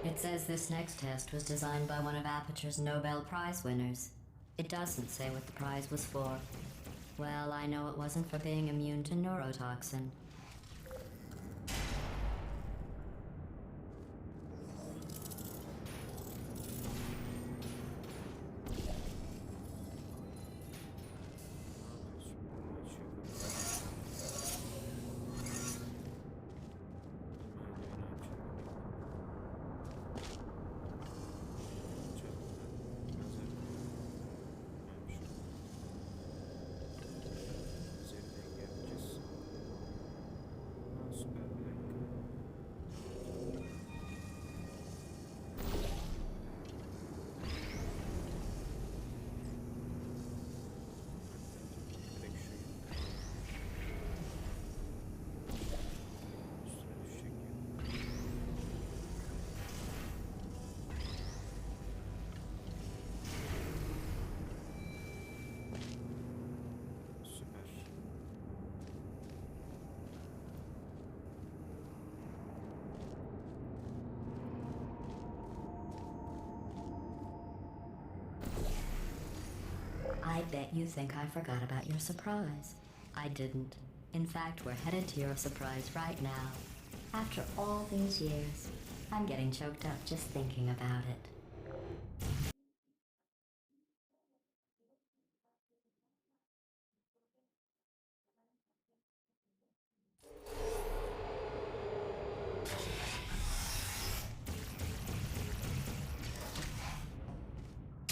It says this next test was designed by one of Aperture's Nobel Prize winners. It doesn't say what the prize was for. Well, I know it wasn't for being immune to neurotoxin. I bet you think I forgot about your surprise. I didn't. In fact, we're headed to your surprise right now. After all these years, I'm getting choked up just thinking about it.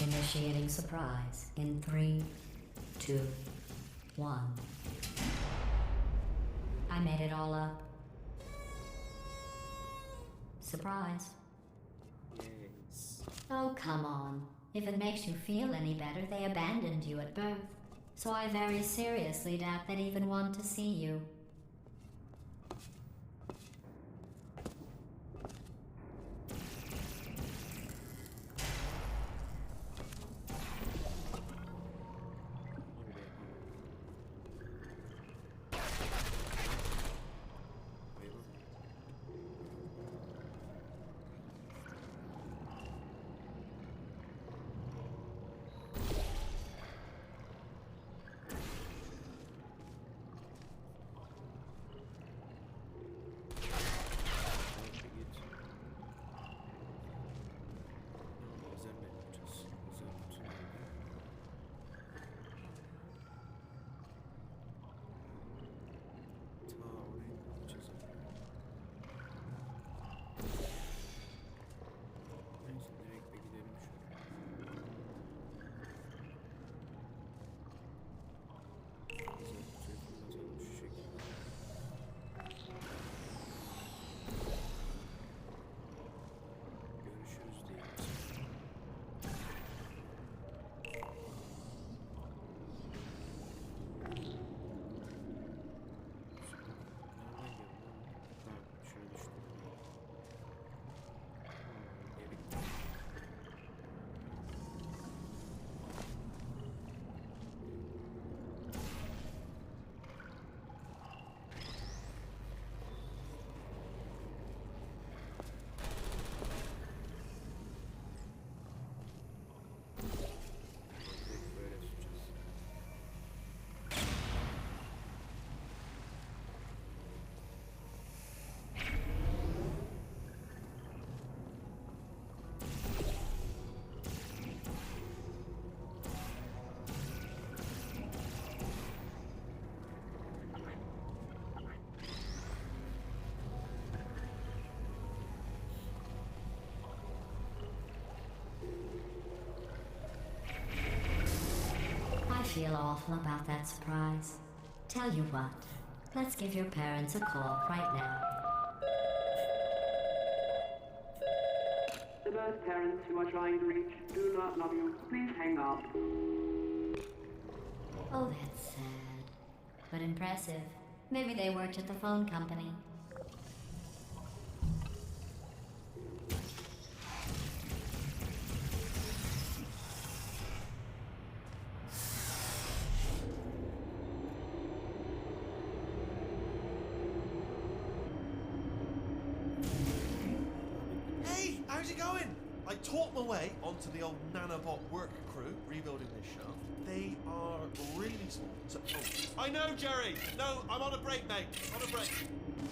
Initiating surprise in 3, 2, 1. I made it all up. Surprise. Yes. Oh, come on. If it makes you feel any better, they abandoned you at birth. So I very seriously doubt they'd even want to see you. I feel awful about that surprise. Tell you what, let's give your parents a call right now. The birth parents you are trying to reach do not love you. Please hang up. Oh, that's sad. But impressive. Maybe they worked at the phone company. Hey, out taught my way onto the old nanobot work crew rebuilding this shaft. They are really small. So, oh, I know, Jerry. No, I'm on a break, mate. On a break.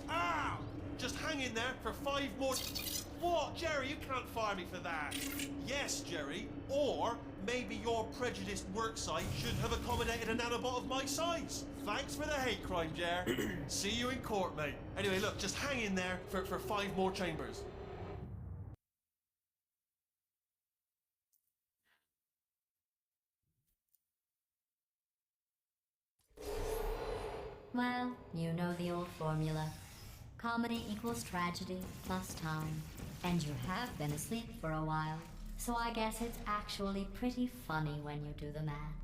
Ow! Just hang in there for 5 more. What, Jerry? You can't fire me for that. Yes, Jerry. Or maybe your prejudiced work site should have accommodated a nanobot of my size. Thanks for the hate crime, Jer. See you in court, mate. Anyway, look, just hang in there for 5 more chambers. Well, you know the old formula. Comedy equals tragedy plus time. And you have been asleep for a while, so I guess it's actually pretty funny when you do the math.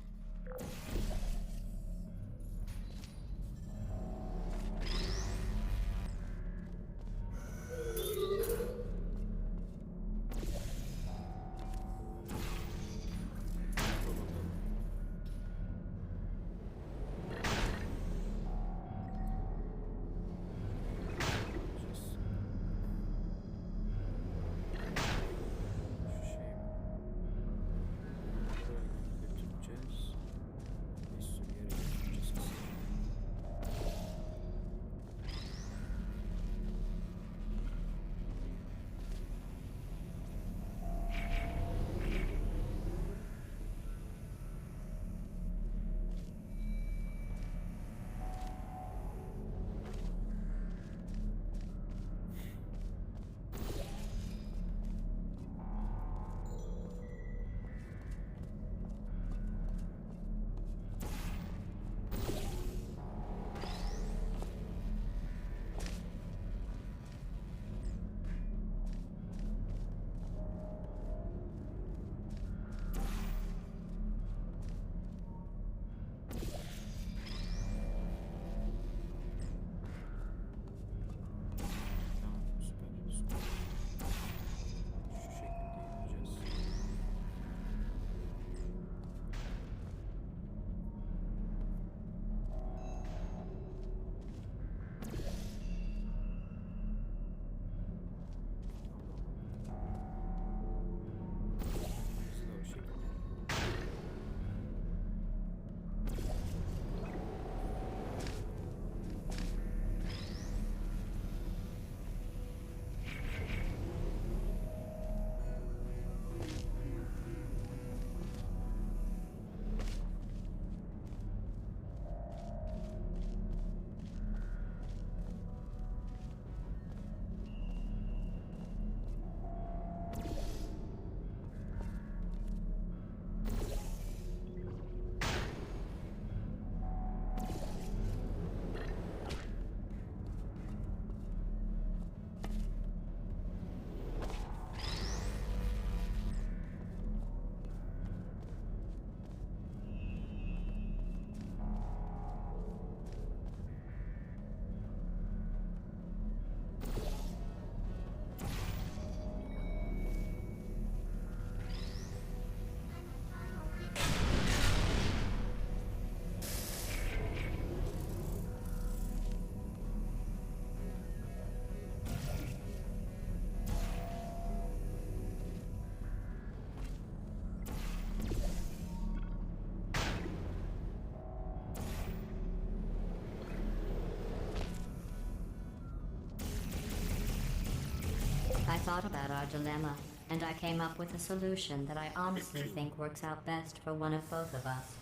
I thought about our dilemma, and I came up with a solution that I honestly think works out best for one of both of us.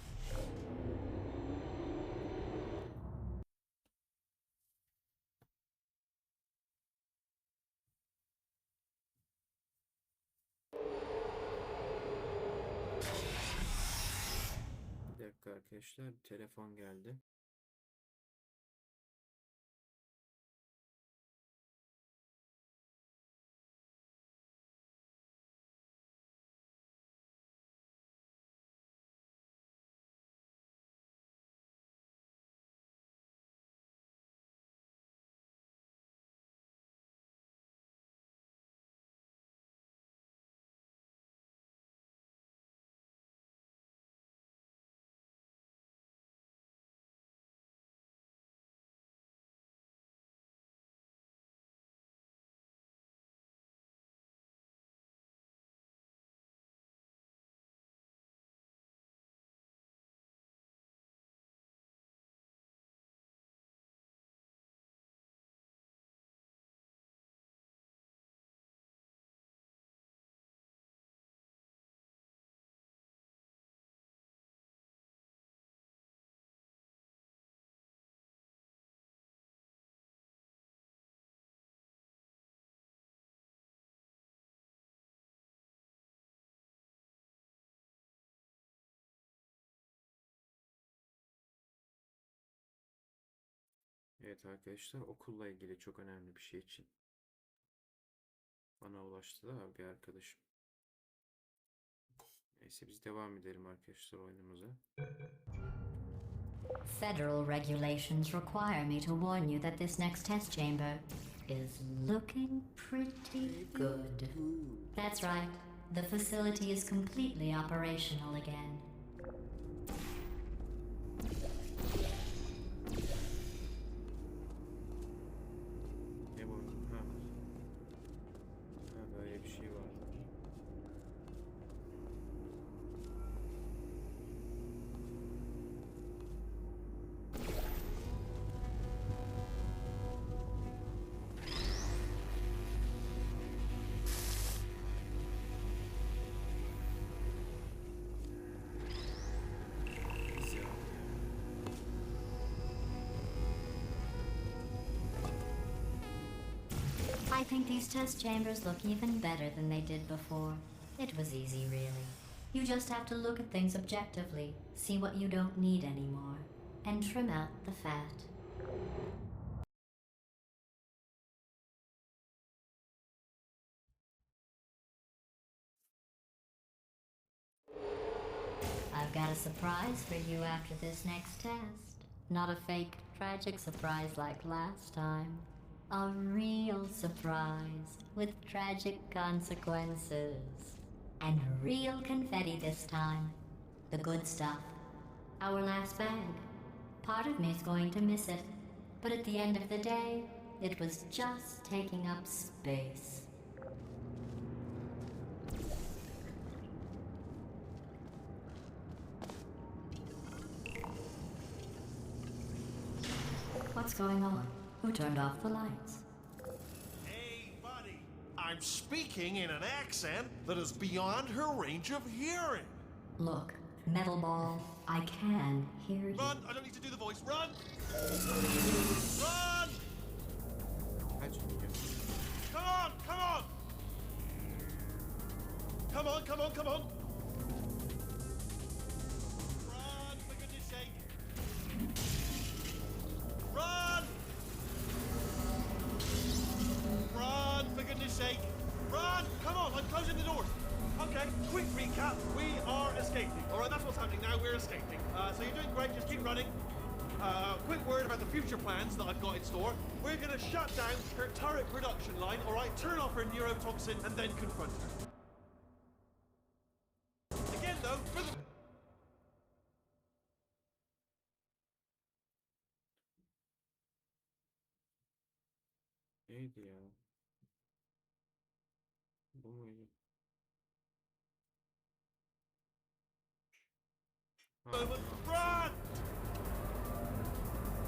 Bir dakika arkadaşlar, bir telefon geldi. Evet arkadaşlar, okulla ilgili çok önemli bir şey için bana ulaştı da bir arkadaşım. Neyse biz devam edelim arkadaşlar oyunumuza. Federal regulations require me to warn you that this next test chamber is looking pretty good. That's right. The facility is completely operational again. Ne bu? Ha. Ha, böyle bir şey var. Güzel. I think these test chambers look even better than they did before. It was easy, really. You just have to look at things objectively, see what you don't need anymore, and trim out the fat. I've got a surprise for you after this next test. Not a fake, tragic surprise like last time. A real surprise with tragic consequences. And real confetti this time. The good stuff. Our last bag. Part of me's going to miss it. But at the end of the day, it was just taking up space. What's going on? Who turned off the lights? Hey, buddy. I'm speaking in an accent that is beyond her range of hearing. Look, Metal Ball, I can hear you. Run! I don't need to do the voice. Run! Run! Kaç milyon? Come on! Come on! Come on! Come on! Come on! Run, for goodness sake! Run! Run, for goodness sake! Run! Come on, I'm closing the doors. Okay, quick recap. We are escaping. All right, that's what's happening now. We're escaping. So you're doing great. Just keep running. Quick word about the future plans that I've got in store. We're going to shut down her turret production line, all right? Turn off her neurotoxin and then confront her. Again, though, for the... Neydi ya? Bu muydu? Ha, Moment. Run!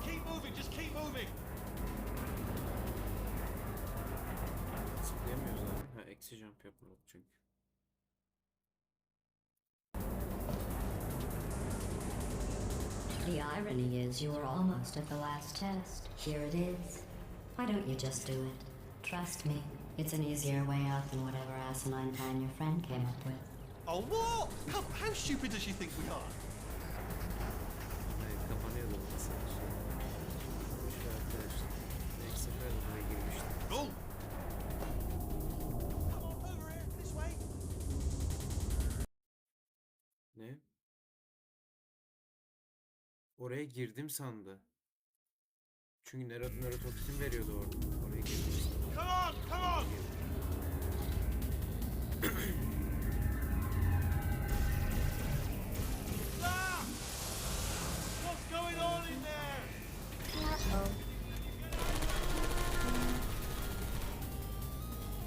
Keep moving, just keep moving. zıplayamıyoruz abi. Ha, eksi jump yapmadık çünkü. The irony is you were almost at the last test. Here it is. Why don't you just do it? Trust me, it's an easier way out than whatever asinine plan your friend came up with. Oh, what? How stupid does she think we are? Hayır, kapanıyordu burası. Şu arkadaşlar. İlk sefer de buraya girmiştim. Go! Come on, over here, this way. Ne? Oraya girdim sandı. Çünkü nörotoksin veriyordu orada. Oraya girdim sandı. Come on, come on! Ah! What's going on in there? Uh-oh.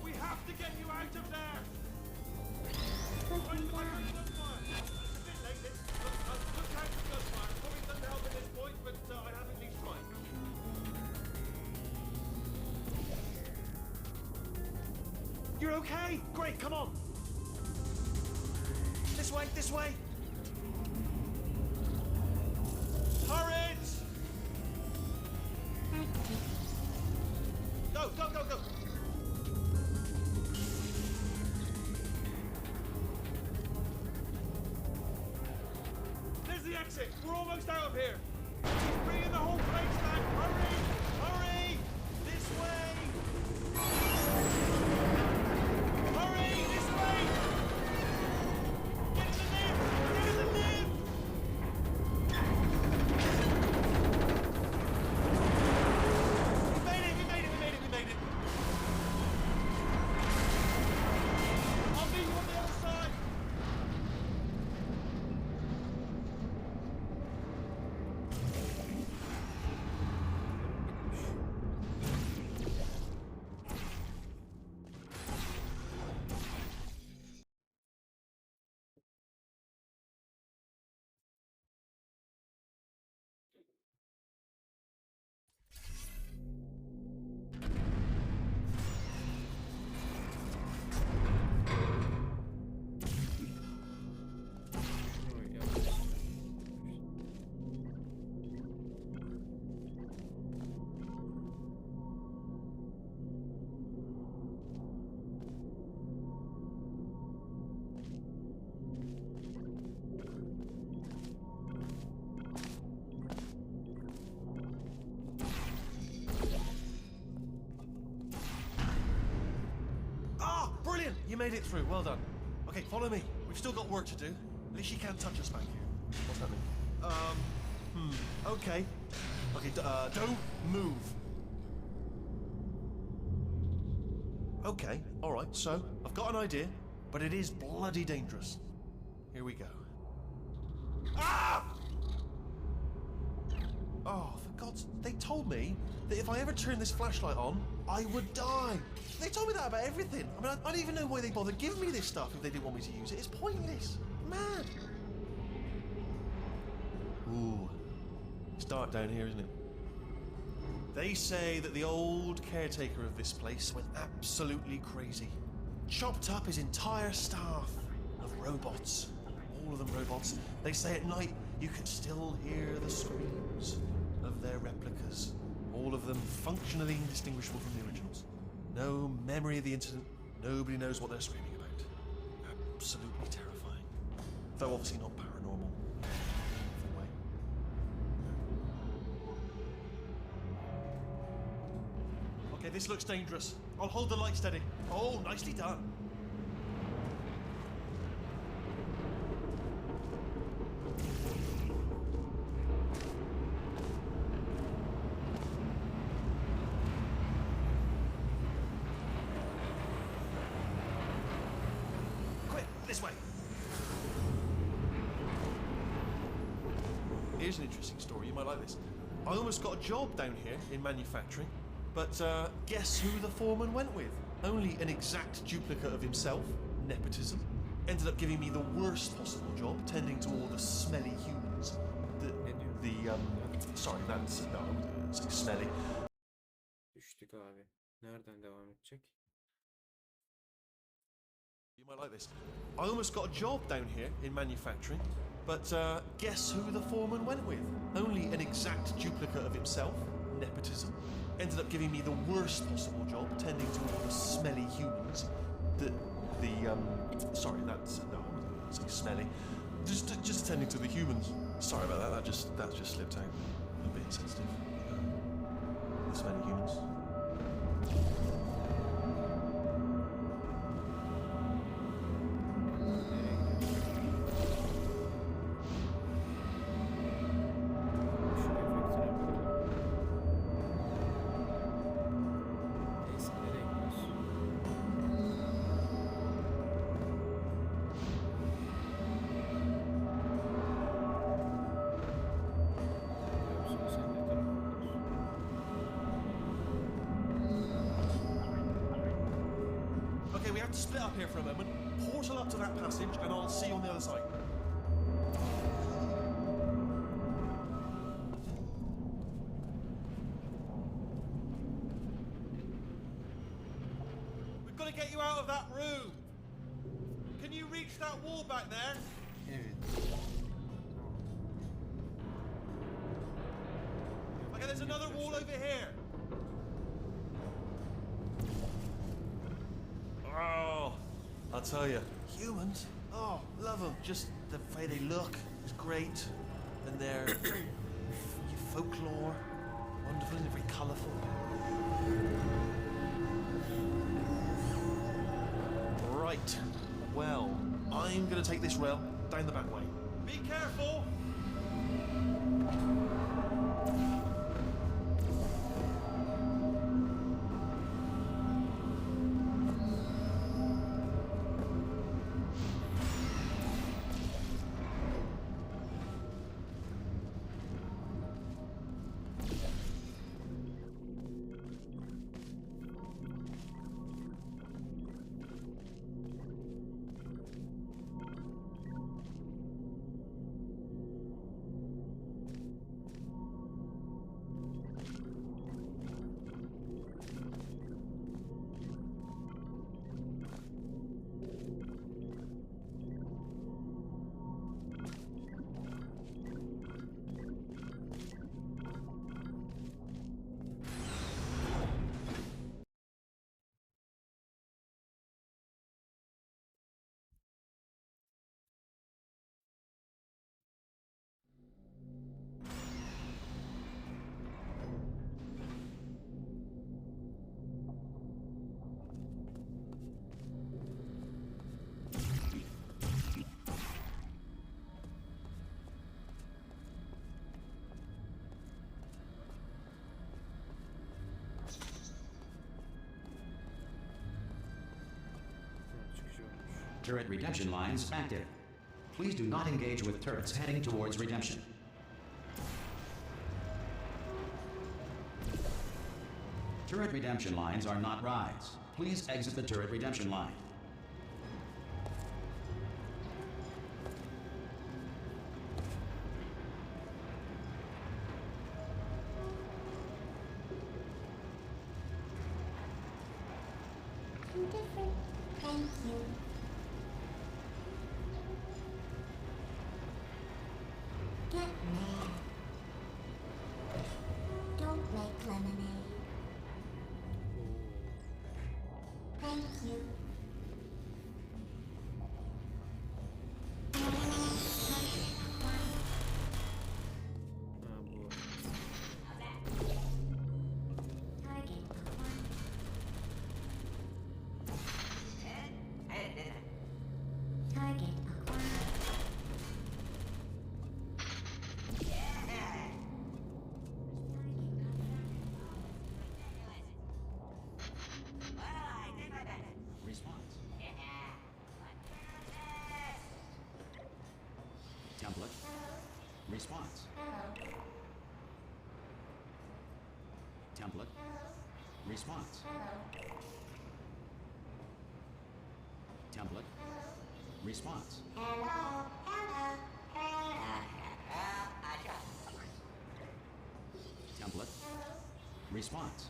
We have to get you out of there! Looking down. Gunfire! It's a bit late. Look out for gunfire. Probably doesn't help at this point, but I have at least tried. You're okay? Great, come on! This way, this way! Turret! Active. Go, go, go, go! There's the exit. We're almost out of here. She's bringing the whole place down. Hurry! Hurry, this way! Get in the lift! Get in the lift! We made it! We made it! We made it! We made it! I'll meet you on the other side! Ah, brilliant! You made it through. Well done. Okay, follow me. We've still got work to do. At least you can't touch us back here. What's that mean? Okay. Okay, don't move. Okay, all right. So I've got an idea, but it is bloody dangerous. Here we go. Ah! Oh, for God's... They told me that if I ever turned this flashlight on, I would die. They told me that about everything. I mean, I don't even know why they bothered giving me this stuff if they didn't want me to use it. It's pointless. Mad. Ooh. It's dark down here, isn't it? They say that the old caretaker of this place went absolutely crazy. Chopped up his entire staff of robots. All of them robots. They say at night you can still hear the screams of their replicas. All of them functionally indistinguishable from the originals. No memory of the incident. Nobody knows what they're screaming about. Absolutely terrifying. Though obviously not paranormal. Full way. Okay, this looks dangerous. I'll hold the light steady. Oh, nicely done. This way. Here's an interesting story. You might like this. I almost got a job down here in manufacturing, but guess who the foreman went with? Only an exact duplicate of himself. Nepotism. Ended up giving me the worst possible job, tending to all the smelly humans. Sorry, that's no, it's smelly. Düştük abi. Nereden devam edecek? You might like this. I almost got a job down here in manufacturing, but guess who the foreman went with? Only an exact duplicate of himself. Nepotism. Ended up giving me the worst possible job, tending to all the smelly humans. Sorry, that's no, it's smelly. Just attending to the humans. Sorry about that. That just slipped out. A bit insensitive. The smelly humans. Neyse, nereye gidiyoruz? Yoksa sen ne tarafa gidiyorsun? Okay, we have to split up here for a moment. Portal up to that passage, and I'll see you on the other side. We've got to get you out of that room. Can you reach that wall back there? Evet. Okay, there's another wall over here. Oh, I'll tell you, humans. Oh, love them. Just the way they look is great, and their folklore, wonderful and very colourful. Right. Well, I'm gonna take this rail down the back way. Be careful! Çıkış olmuş. Turret redemption lines active. Please do not engage with turrets heading towards redemption. Turret redemption lines are not rides. Please exit the turret redemption line. Different. Thank you. Get mad. Don't make lemonade. Thank you. Ha bu. Target acquired. Target acquired. Response. Template. Response. Template. Response. Template. Response. Template. Response.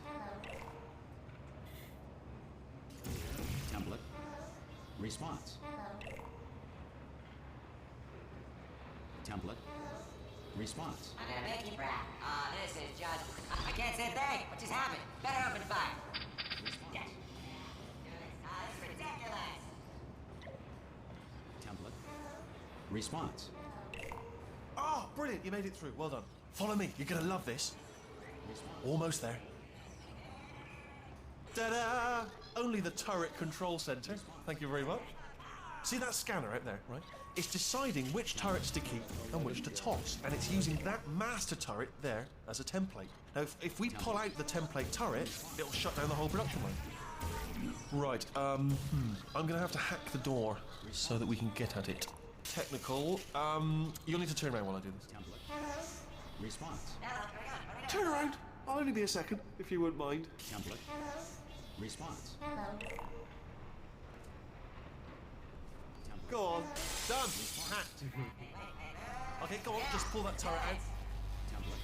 Template. Response. Template. Response. I'm gonna make you proud. This is just... I can't say a thing. What just happened? Better open fire. Yes. This is ridiculous. Template. Response. Oh, brilliant, you made it through. Well done. Follow me, you're gonna love this. Almost there. Ta-da! Only the turret control center. Thank you very much. See that scanner out there, right? It's deciding which turrets to keep and which to toss, and it's using that master turret there as a template. Now, if we pull out the template turret, it'll shut down the whole production line. Right, I'm gonna have to hack the door so that we can get at it. Technical, you'll need to turn around while I do this. Template. Response. Turn around! I'll only be a second, if you wouldn't mind. Template. Response. Go on. Done. Hacked. Okay, go on, just pull that turret out. Template.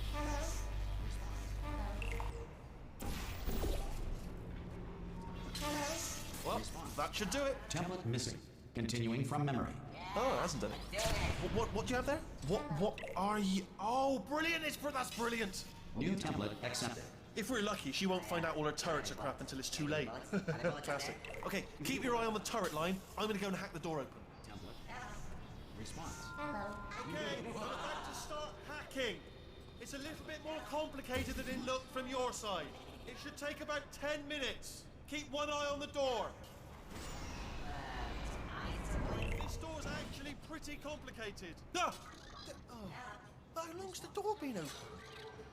Well, that should do it. Template missing. Continuing from memory. Oh, it hasn't done it. What do you have there? What are you? Oh, brilliant! That's brilliant. New template accepted. If we're lucky, she won't find out all her turrets are crap until it's too late. Classic. Okay, keep your eye on the turret line. I'm gonna go and hack the door open. Template. Response. Okay, I'm about to start hacking. It's a little bit more complicated than it looked from your side. It should take about 10 minutes. keep one eye on the door. This door's actually pretty complicated. Ah! How long's the door been open?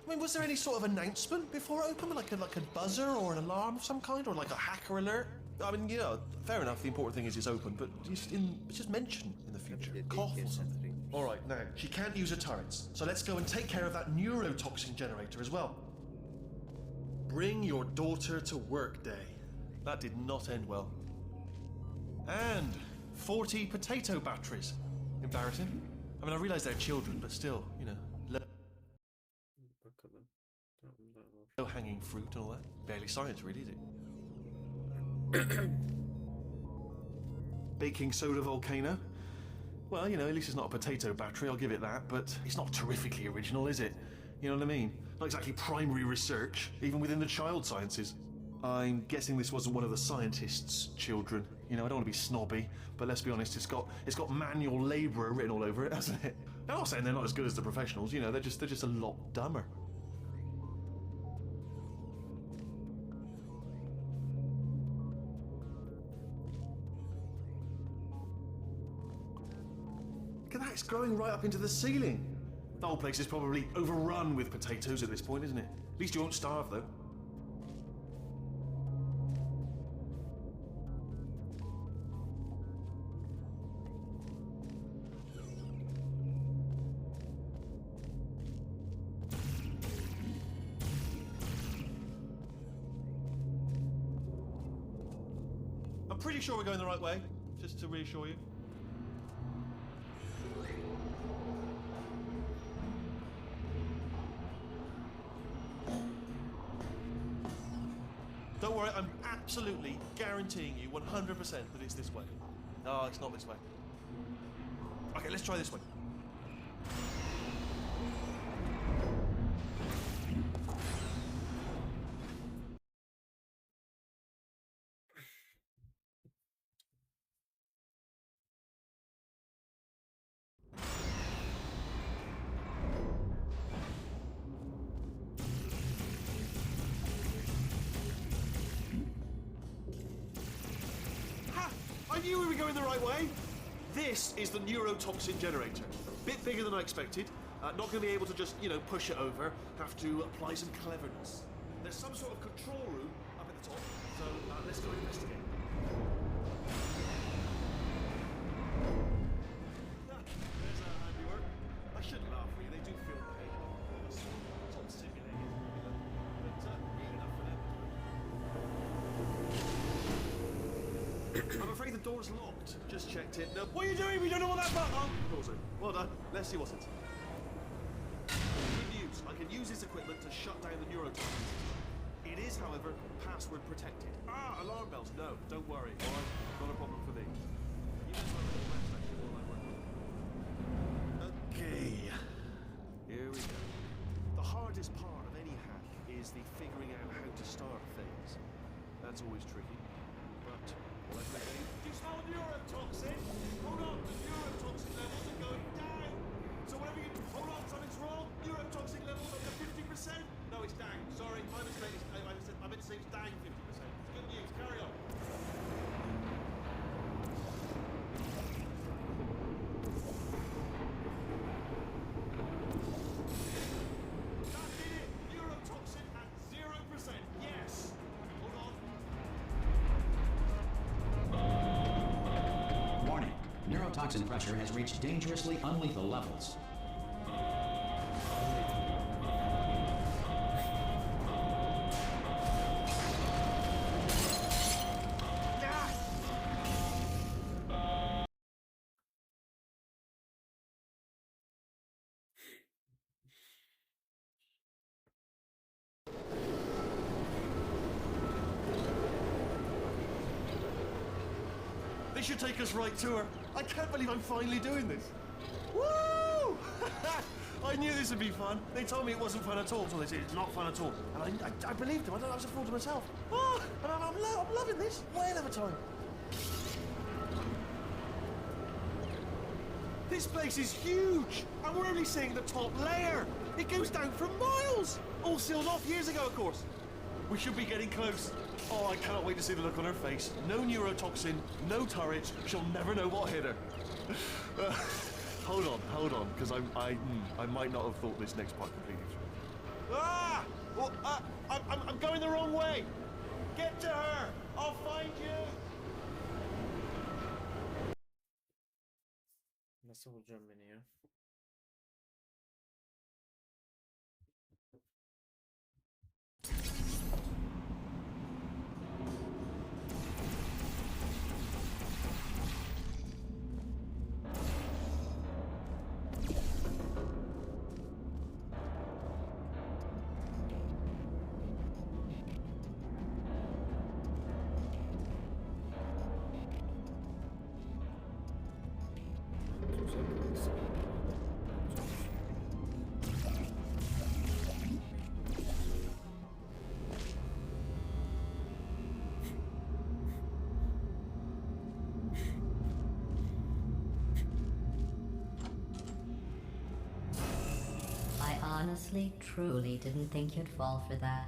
I mean, was there any sort of announcement before it opened? Like a buzzer or an alarm of some kind? Or like a hacker alert? I mean, you know, fair enough, the important thing is it's open, but just mention in the future. Cough or something. All right, now, she can't use her turrets, so let's go and take care of that neurotoxin generator as well. Bring your daughter to work day. That did not end well. And 40 potato batteries. Embarrassing. I mean, I realise they're children, but still, you know, Bakalım. Tamam. low-hanging fruit and all that. Barely science, really, is it? Baking soda volcano. Well, you know, at least it's not a potato battery, I'll give it that, but it's not terrifically original, is it? You know what I mean? Not exactly primary research, even within the child sciences. I'm guessing this wasn't one of the scientists' children. You know, I don't want to be snobby, but let's be honest, it's got manual labourer written all over it, hasn't it? I'm not saying they're not as good as the professionals, you know, they're just a lot dumber. Look at that, it's growing right up into the ceiling. The whole place is probably overrun with potatoes at this point, isn't it? At least you won't starve, though. I'm pretty sure we're going the right way, just to reassure you. Don't worry, I'm absolutely guaranteeing you 100% that it's this way. No, it's not this way. Okay, let's try this one. I knew we were going the right way. This is the neurotoxin generator. Bit bigger than I expected. Not going to be able to just, you know, push it over. Have to apply some cleverness. There's some sort of control room up at the top, so let's go investigate. There's our handiwork. I shouldn't laugh for you. They do feel pain. It's all simulated, you know. But real enough for them. I'm afraid the door's locked. Just checked it. No. What are you doing? We don't know what that button. Oh, door's open. Well done. Let's see what's it. Good news. I can use this equipment to shut down the neurotoxin. It is, however, password protected. Ah, alarm bells. No, don't worry. All right, not a problem for thee. You just have a little flashback while I work on it. Okay. Here we go. The hardest part of any hack is the figuring out how to start phase. That's always tricky. But do you smell neurotoxin? Hold on, the neurotoxin levels are going down. So whatever you hold on, something's wrong. Neurotoxin levels under 50%. No, it's down. Sorry, my mistake. I meant to say it's down 50%. It's good news. Carry on. That did it. Neurotoxin at 0%. Yes. Hold on. Warning. Neurotoxin pressure has reached dangerously unlethal levels. This should take us right to her. I can't believe I'm finally doing this. Woo! I knew this would be fun. They told me it wasn't fun at all, so they said it's not fun at all. And I believed them. I was a fool to myself. Oh, and I'm loving this. Whale of a time. This place is huge, and we're only seeing the top layer. It goes down for miles. All sealed off years ago, of course. We should be getting close. Oh, I cannot wait to see the look on her face. No neurotoxin, no turret. She'll never know what hit her. Hold on, because I might not have thought this next part completely through. Ah! Well, I'm going the wrong way. Get to her. I'll find you. Nasıl bulacağım beni ya? I honestly, truly didn't think you'd fall for that.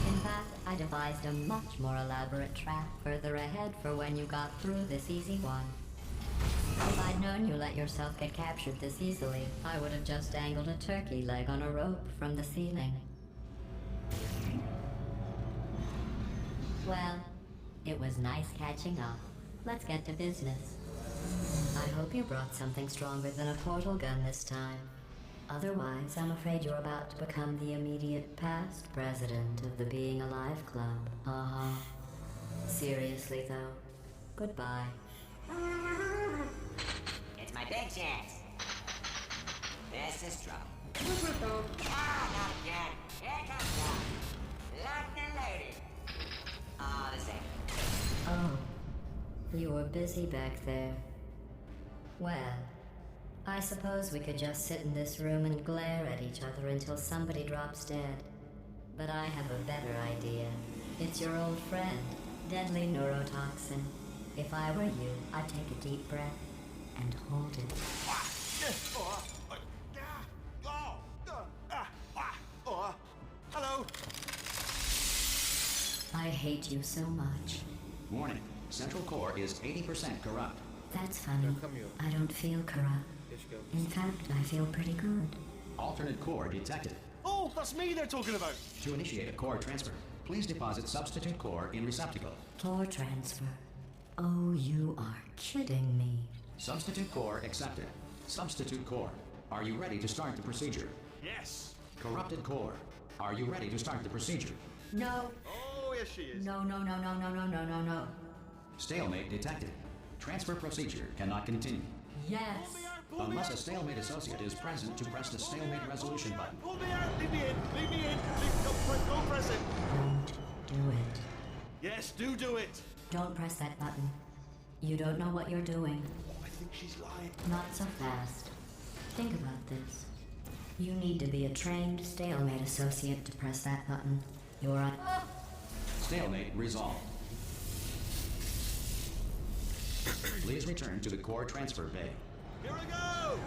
In fact, I devised a much more elaborate trap further ahead for when you got through this easy one. If I'd known you let yourself get captured this easily, I would have just dangled a turkey leg on a rope from the ceiling. Well, it was nice catching up. Let's get to business. I hope you brought something stronger than a portal gun this time. Otherwise, I'm afraid you're about to become the immediate past president of the Being Alive Club. Uh-huh. Seriously, though, goodbye. It's my big chance. This is trouble. Ah, not again. Here comes one. Locked and loaded. Ah, the same. Oh, you were busy back there. Well, I suppose we could just sit in this room and glare at each other until somebody drops dead. But I have a better idea. It's your old friend, deadly neurotoxin. If I were you, I'd take a deep breath and hold it. Hello. I hate you so much. Warning, Central Core is 80% corrupt. That's funny. I don't feel corrupt. In fact, I feel pretty good. Alternate core detected. Oh, that's me they're talking about. To initiate a core transfer, please deposit substitute core in receptacle. Core transfer. Oh, you are kidding me. Substitute core accepted. Substitute core, are you ready to start the procedure? Yes. Corrupted core, are you ready to start the procedure? No. Oh, yes, she is. No. No. Stalemate detected. Transfer procedure cannot continue. Yes. Unless a stalemate associate is present to press the stalemate resolution button. Pull me out. Leave me in. Leave me in. Don't press it. Don't do it. Yes, do it. Don't press that button. You don't know what you're doing. I think she's lying. Not so fast. Think about this. You need to be a trained stalemate associate to press that button. You're a... Stalemate resolved. Please return to the core transfer bay. Here I go!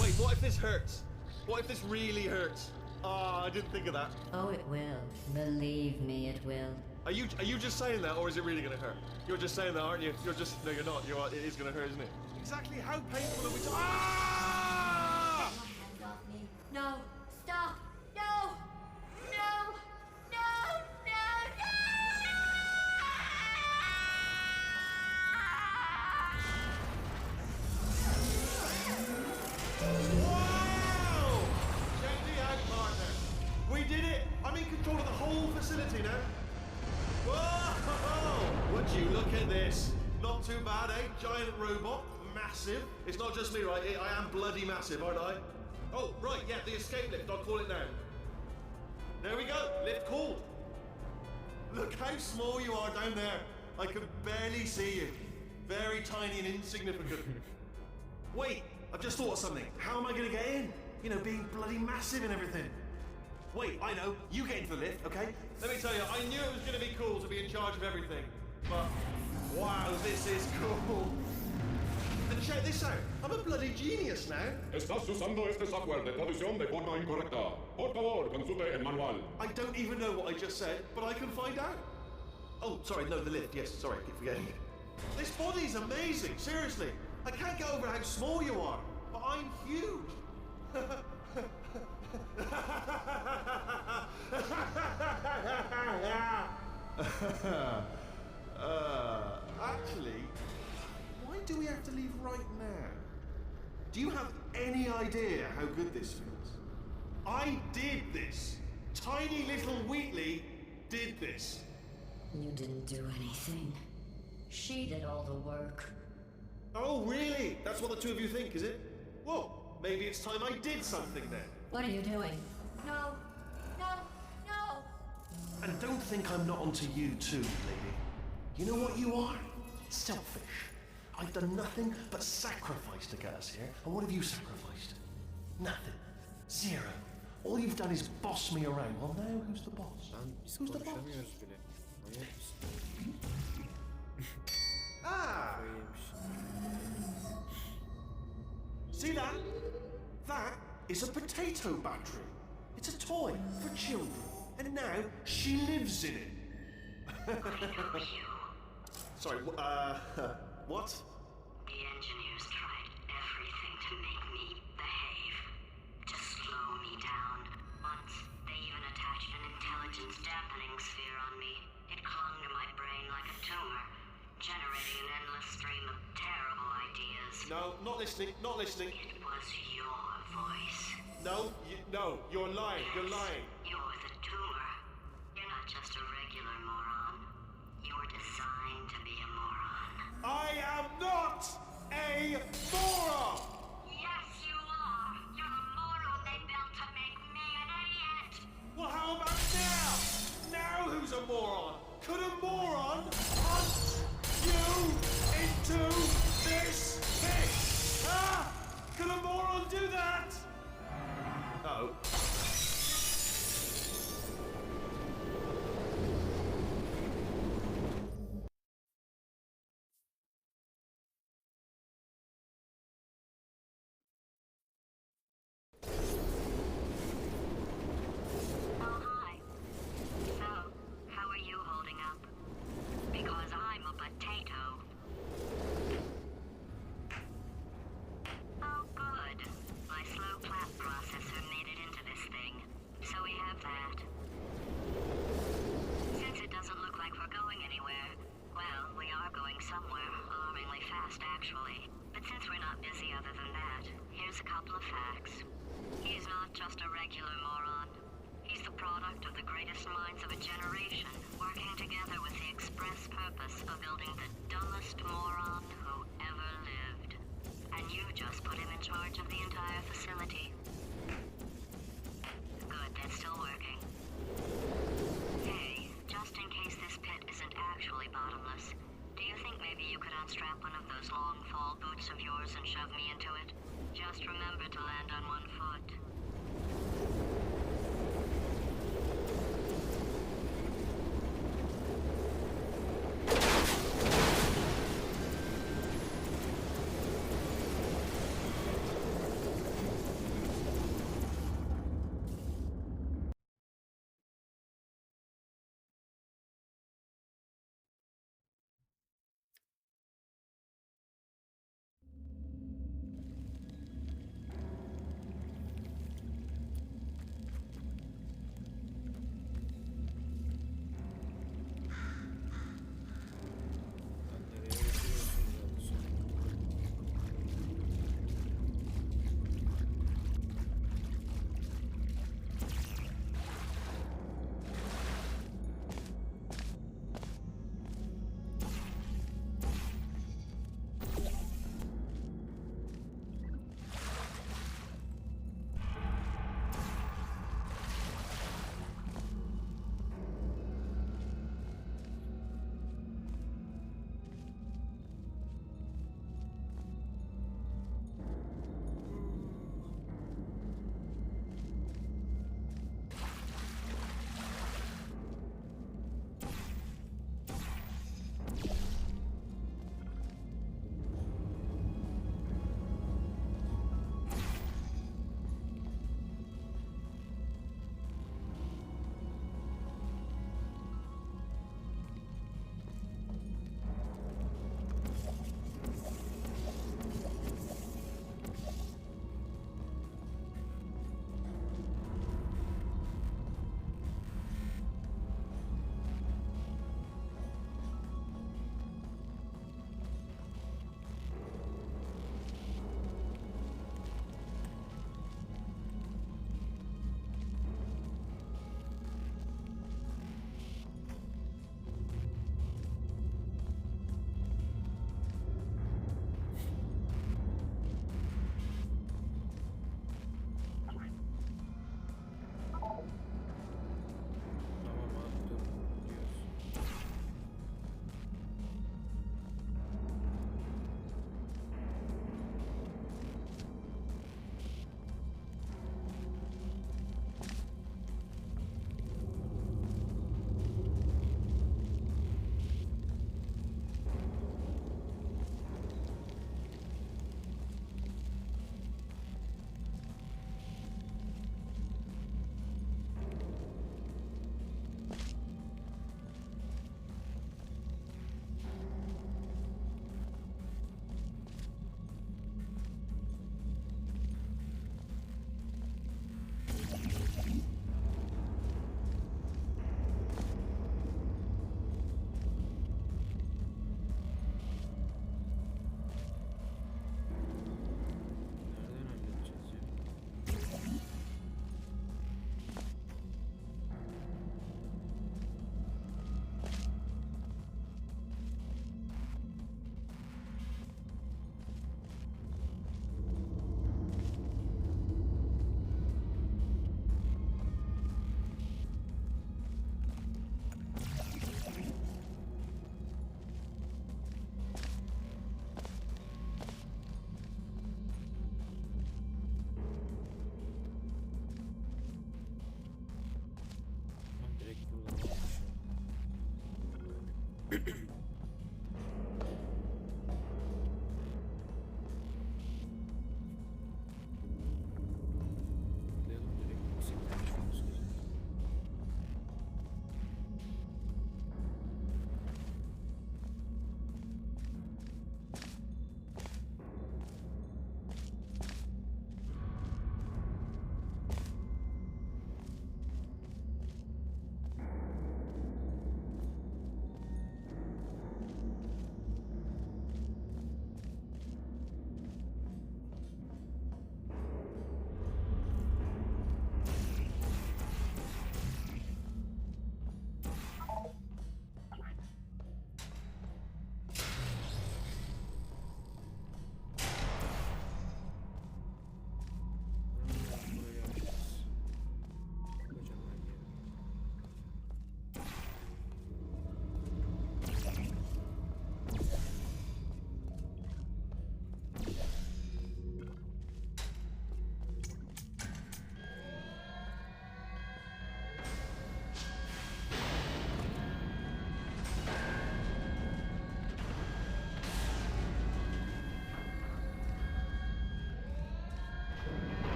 Wait, what if this hurts? What if this really hurts? Ah, I didn't think of that. Oh, it will. Believe me, it will. Are you just saying that, or is it really gonna hurt? You're just saying that, aren't you? No, you're not. It is gonna hurt, isn't it? Exactly how painful are we talking? Ah! Hands off me. No. Stop. No. No. Wow! Check me out, partner. We did it! I'm in control of the whole facility now. Whoa! Would you look at this? Not too bad, eh? Giant robot, massive. It's not just me, right? I am bloody massive, aren't I? Oh, right, yeah, the escape lift. I'll call it now. There we go. Lift called. Look how small you are down there. I can barely see you. Very tiny and insignificant. Wait, I've just thought of something. How am I going to get in? You know, being bloody massive and everything. Wait, I know. You get into the lift, okay? Let me tell you, I knew it was going to be cool to be in charge of everything. But, wow, this is cool. The check this out. I'm a bloody genius now. Estás usando este software de traducción de forma incorrecta. Por favor, consulte el manual. I don't even know what I just said, but I can find out. Oh, sorry, no, the lift. Yes, sorry, I keep forgetting. This body's amazing, seriously. I can't get over how small you are, but I'm huge. Actually, why do we have to leave right now? Do you have any idea how good this feels? I did this. Tiny little Wheatley did this. You didn't do anything. She did all the work. Oh, really? That's what the two of you think, is it? Well, maybe it's time I did something then. What are you doing? No, no, no. And don't think I'm not onto you too, lady. You know what you are? Selfish. I've done nothing but sacrifice to get us here. And what have you sacrificed? Nothing. Zero. All you've done is boss me around. Well, now who's the boss? Lan biz Who's the boss? konuşamıyoruz bile. Manyak mısın? Ah! Kafayı yemiş. See that? That is a potato battery. It's a toy for children. And now she lives in it. Sorry, what? The engineers tried everything to make me behave, to slow me down. Once, they even attached an intelligence dampening sphere on me. It clung to my brain like a tumor, generating an endless stream of terrible ideas. No, not listening, not listening. It was your voice. No, no, you're lying, you're lying. You're the tumor. You're not just a regular moron. You're designed to be a moron. I am not a moron! Yes, you are. You're a moron they built to make me an idiot. Well, how about now? Now who's a moron? Could a moron hunt you into this pit? Ah! Could a moron do that? Uh-oh. Oh, hi. So, how are you holding up? Because I'm a potato. Oh, good. My slow clap processor made it into this thing. So we have that. Since it doesn't look like we're going anywhere, well, we are going somewhere, alarmingly fast, actually. But since we're not busy other than that, here's a couple of facts. He's not just a regular moron. He's the product of the greatest minds of a generation, working together with the express purpose of building the dumbest moron who ever lived. And you just put him in charge of the entire facility. Good, that's still working. Hey, just in case this pit isn't actually bottomless, do you think maybe you could unstrap one of those long fall boots of yours and shove me into it? Just remember to land on one foot.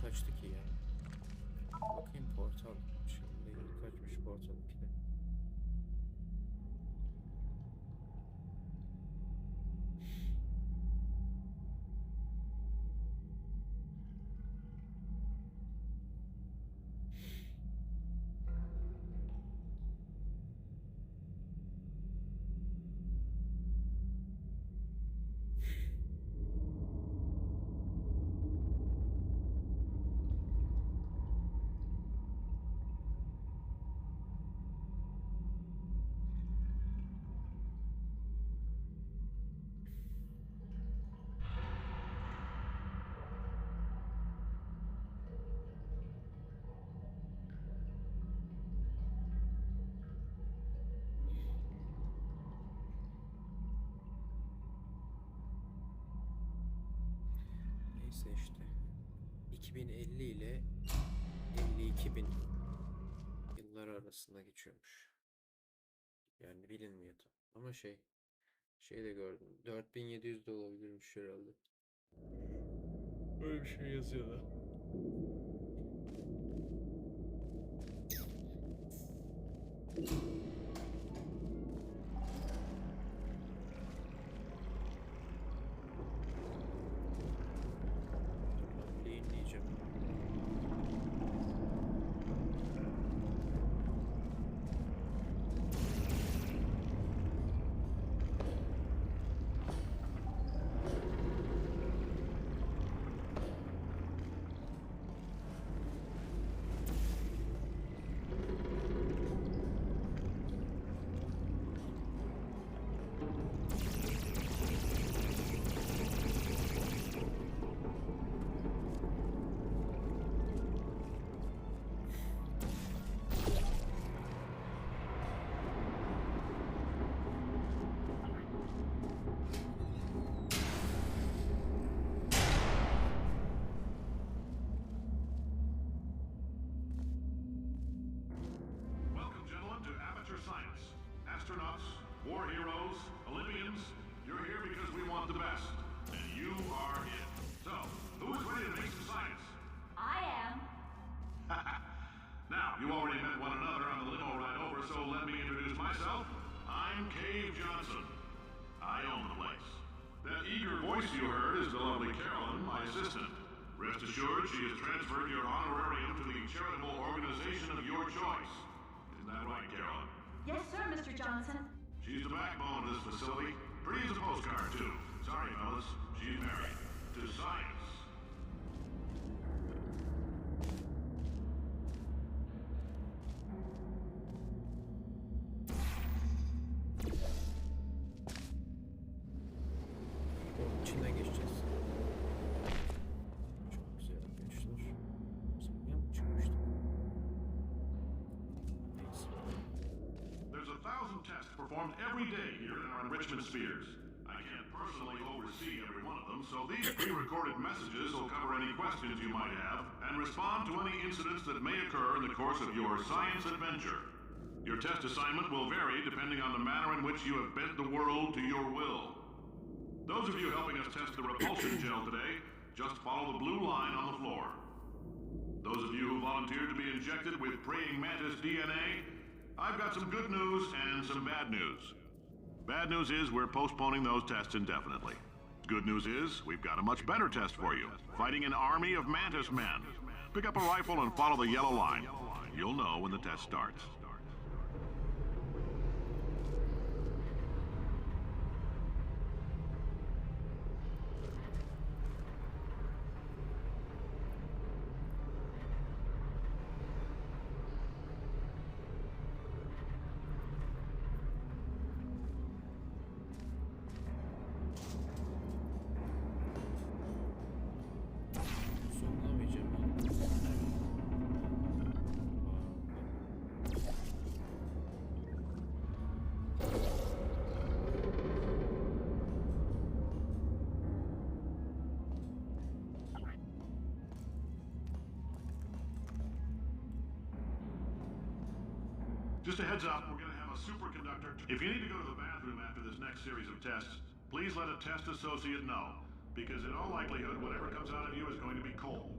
kaçtı ki ya? Bakayım portal. Şimdi kaçmış portal 2'de. Neyse işte. 2050 ile 52.000 yıllar arasında geçiyormuş. Yani bilinmiyordu. Ama şey de gördüm. 4700 de olabilirmiş herhalde. Öyle bir şey yazıyordu. Dinleyeceğim. Welcome, gentlemen, to Amateur Science. Astronauts, war heroes, Olympians, you're here because we want the best. And you are it. So, who is ready to make some science? I am. Now, you already met one another on the limo ride over, so let me introduce myself. I'm Cave Johnson. I own the place. That eager voice you heard is the lovely Carolyn, my assistant. Rest assured, she has transferred your honorarium to the charitable organization of your choice. Isn't that right, Carolyn? Yes, sir, Mr. Johnson. She's the backbone of this facility. Pretty as a postcard, too. Sorry, fellas. She's married. To science. Onun içinden geçeceğiz. Çok güzel arkadaşlar. Sen mı çıkmıştık? Neyse. There's 1,000 tests performed every day here in our enrichment spheres. I can't personally oversee every one of them, so these pre-recorded messages will cover any questions you might have and respond to any incidents that may occur in the course of your science adventure. Your test assignment will vary depending on the manner in which you have bent the world to your will. Those of you helping us test the repulsion gel today, just follow the blue line on the floor. Those of you who volunteered to be injected with praying mantis DNA, I've got some good news and some bad news. Bad news is we're postponing those tests indefinitely. Good news is we've got a much better test for you. Fighting an army of mantis men. Pick up a rifle and follow the yellow line. You'll know when the test starts. Sonlamayacağım ben. Just a heads up, we're going to have a superconductor. If you need to go to the bathroom after this next series of tests, please let a test associate know, because in all likelihood, whatever comes out of you is going to be coal.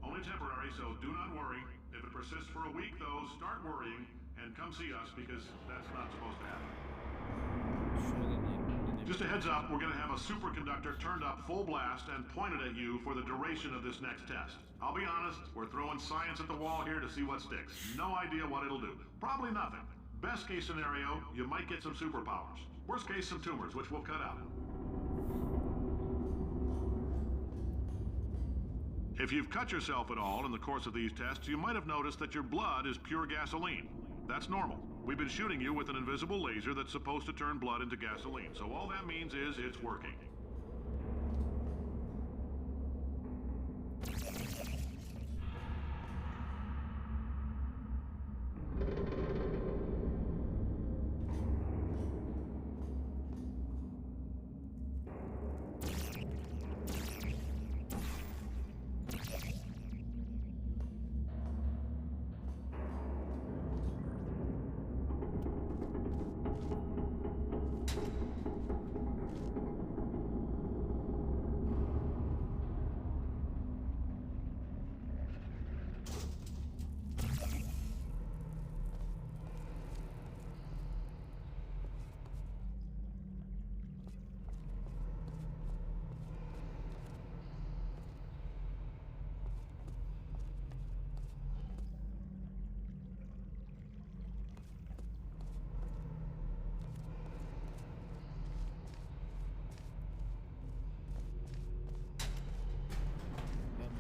Only temporary, so do not worry. If it persists for a week, though, start worrying and come see us because that's not supposed to happen. Şunu deneyeyim. Just a heads up, we're gonna have a superconductor turned up full blast and pointed at you for the duration of this next test. I'll be honest, we're throwing science at the wall here to see what sticks. No idea what it'll do. Probably nothing. Best case scenario, you might get some superpowers. Worst case, some tumors, which we'll cut out. If you've cut yourself at all in the course of these tests, you might have noticed that your blood is pure gasoline. That's normal. We've been shooting you with an invisible laser that's supposed to turn blood into gasoline, so all that means is it's working.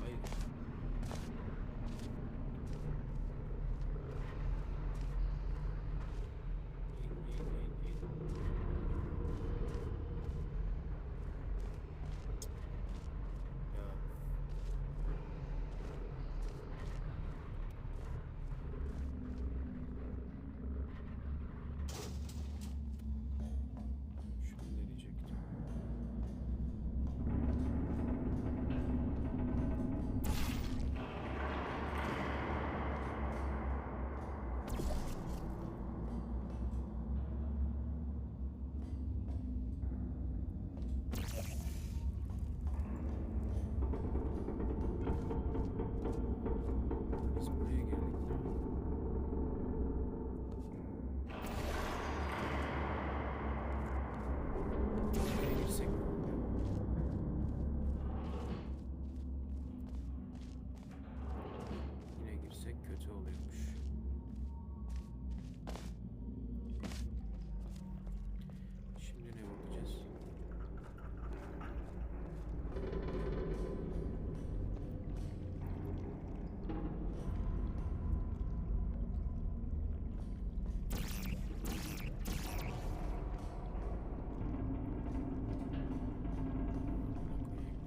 Hayır. Ya. Şunu deneyecektim. Biz buraya geldik değil mi? Buraya girsek ne oluyor? Yine girsek kötü oluyormuş. Şimdi ne bakacağız?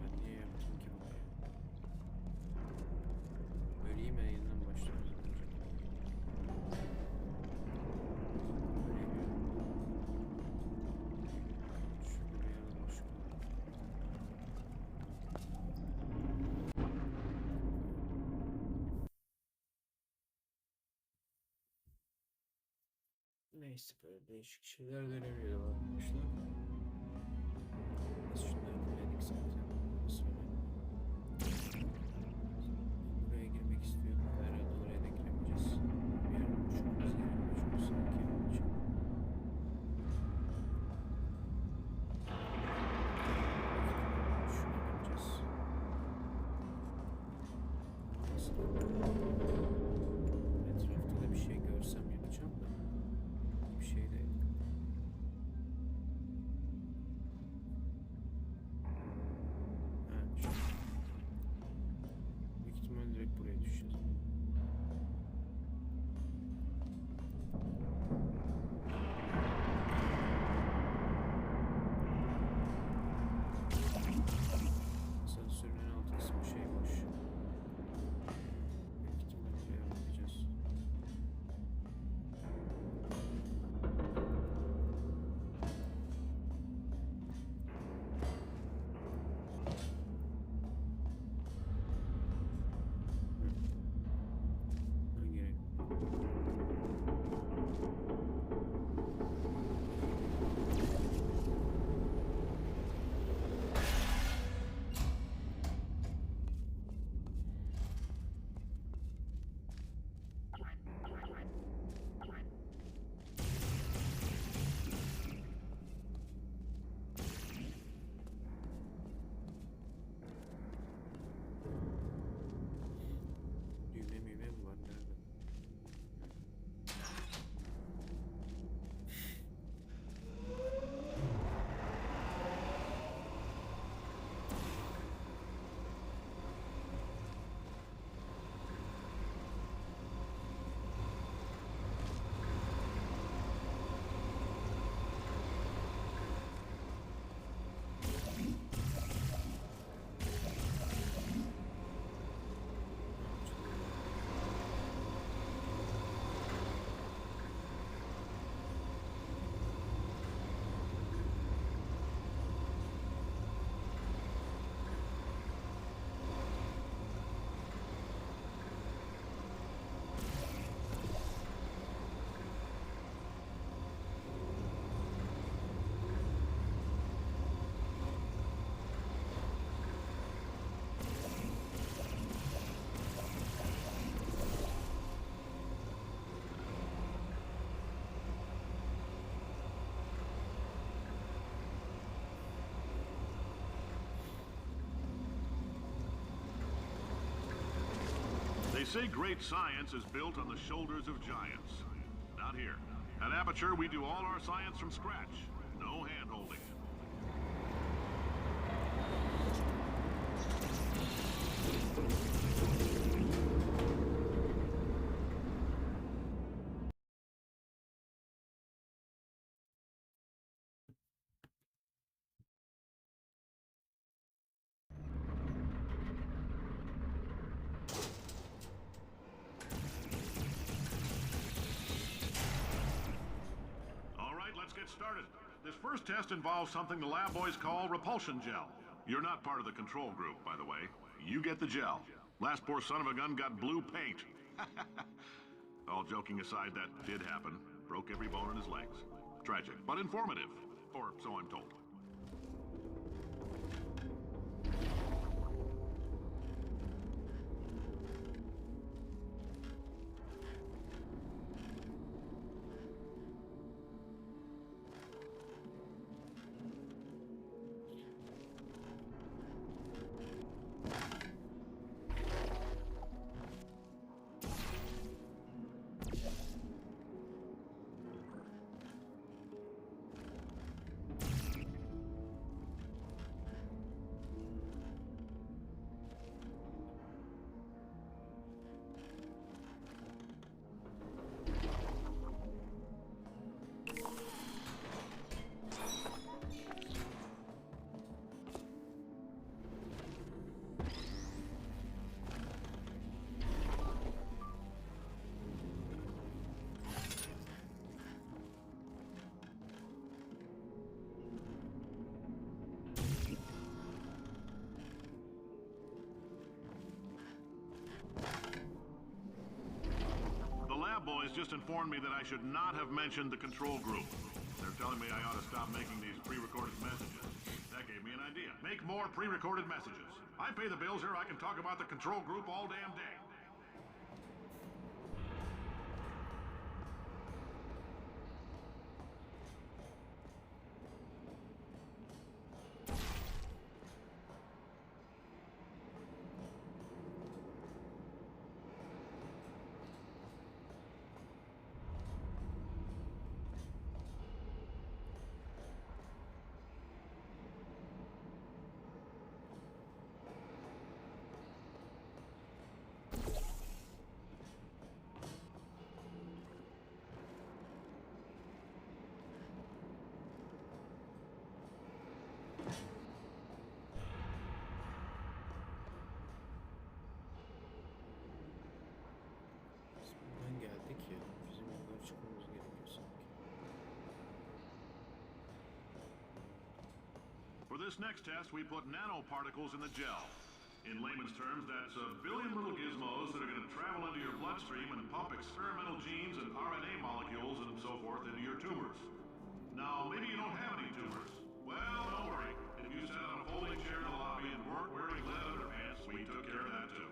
Ben niye yaptım ki bunu ya? Öleyim ya, yeniden başlarız bence. Ölemiyorum. Şunu bir yana başka. Neyse, böyle değişik şeyler dönemiyor arkadaşlar. Biz şunları denedik zaten. Sonra buraya girmek istiyorum. Herhalde oraya da giremeyeceğiz. Bir yer uçmamız gerekiyor çünkü sanki onun için. Şuna gireceğiz. Nasıl? Etrafta da bir şey görsem yapacağım da. Bir şey de yok. say great science is built on the shoulders of giants. Not here. At Aperture, we do all our science from scratch. No hand-holding. All right, let's get started. This first test involves something the lab boys call repulsion gel. You're not part of the control group, by the way. You get the gel. Last poor son of a gun got blue paint. All joking aside, that did happen. Broke every bone in his legs. Tragic, but informative. Or so I'm told. Boys just informed me that I should not have mentioned the control group. They're telling me I ought to stop making these pre-recorded messages. That gave me an idea. Make more pre-recorded messages. I pay the bills here, I can talk about the control group all damn day. Buradan geldik ya. Bizim buradan çıkmamız gerekiyor sanki. For this next test, we put nanoparticles in the gel. In layman's terms, that's a billion little gizmos that are going to travel into your bloodstream and pump experimental genes and RNA molecules and so forth into your tumors. Now, maybe you don't have any tumors. Well, don't worry. If you sat on a folding chair in the lobby and weren't wearing lead underpants, we took care of that too.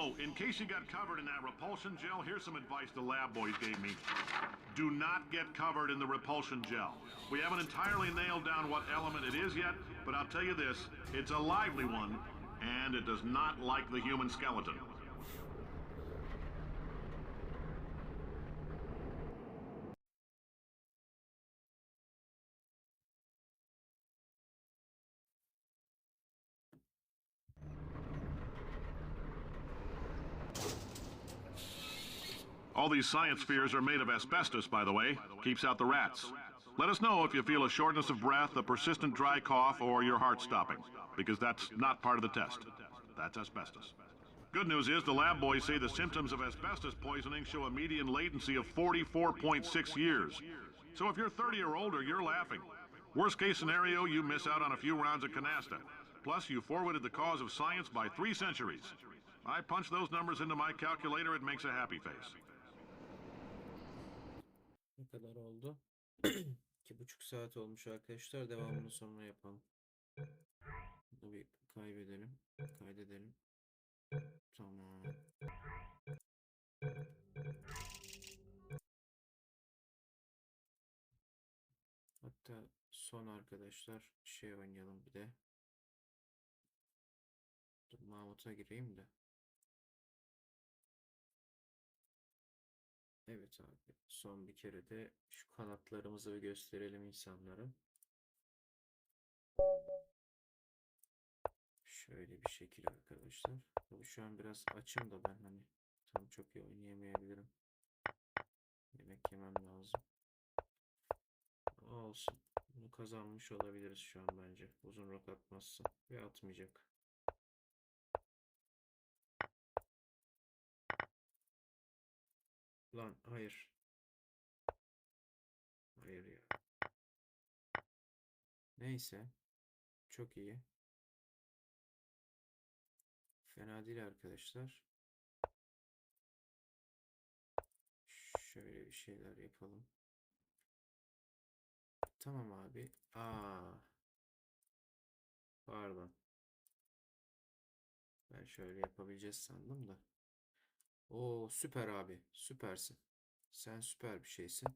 Oh, in case you got covered in that repulsion gel, here's some advice the lab boys gave me. Do not get covered in the repulsion gel. We haven't entirely nailed down what element it is yet, but I'll tell you this, it's a lively one, and it does not like the human skeleton. All these science spheres are made of asbestos, by the way. Keeps out the rats. Let us know if you feel a shortness of breath, a persistent dry cough, or your heart stopping, because that's not part of the test. That's asbestos. Good news is the lab boys say the symptoms of asbestos poisoning show a median latency of 44.6 years. So if you're 30 or older, you're laughing. Worst case scenario, you miss out on a few rounds of canasta. Plus, you forwarded the cause of science by 3 centuries. I punch those numbers into my calculator, it makes a happy face. Ne kadar oldu? 2,5 saat olmuş arkadaşlar. Devamını sonra yapalım. Bunu bir kaydedelim. Tamam. Hatta son arkadaşlar şey oynayalım bir de. Dur, Mahmut'a gireyim de. Evet abi. Son bir kere de şu kanatlarımızı bir gösterelim insanlara. Şöyle bir şekil arkadaşlar. Tabii şu an biraz açım da ben hani tam çok iyi oynayamayabilirim. Yemek yemem lazım. Olsun. Bunu kazanmış olabiliriz şu an bence. Uzun rok atmazsa. Ve atmayacak. Lan hayır. Hayır ya. Neyse. Çok iyi. Fena değil arkadaşlar. Şöyle bir şeyler yapalım. Tamam abi. Pardon. Ben şöyle yapabileceğiz sandım da. Oo süper abi. Süpersin. Sen süper bir şeysin.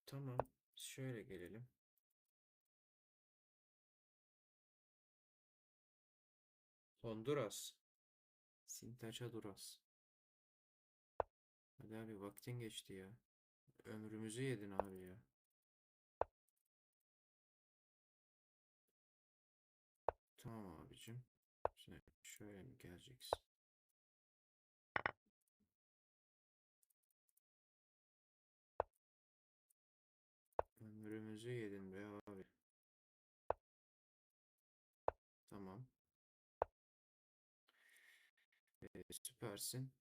Tamam. Şöyle gelelim. Honduras. Sintaça Duras. Hadi abi vaktin geçti ya. Ömrümüzü yedin abi ya. Tamam abicim. Şimdi şöyle mi geleceksin? Ömrümüzü yedin be abi. Tamam. Süpersin.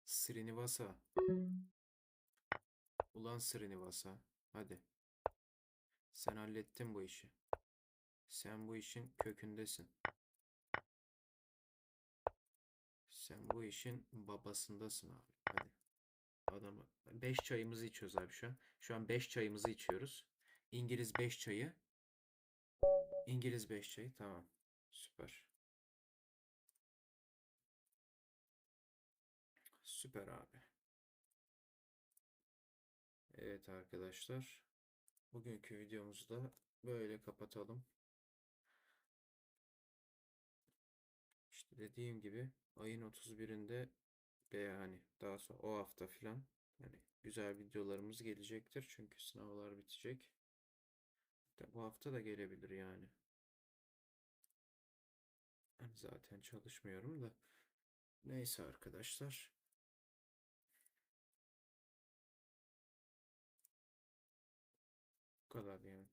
Srinivasa. Ulan Srinivasa. Hadi. Sen hallettin bu işi. Sen bu işin kökündesin. Sen bu işin babasındasın abi. Hadi. Adamı 5 çayımızı içiyoruz abi şu an. Şu an 5 çayımızı içiyoruz. İngiliz 5 çayı. İngiliz 5 çayı. Tamam. Süper. Süper abi. Evet arkadaşlar. Bugünkü videomuzu da böyle kapatalım. İşte dediğim gibi ayın 31'inde veya hani daha sonra o hafta filan yani güzel videolarımız gelecektir. Çünkü sınavlar bitecek. Bu hafta da gelebilir yani. Ben zaten çalışmıyorum da. Neyse arkadaşlar. Bu kadar yani.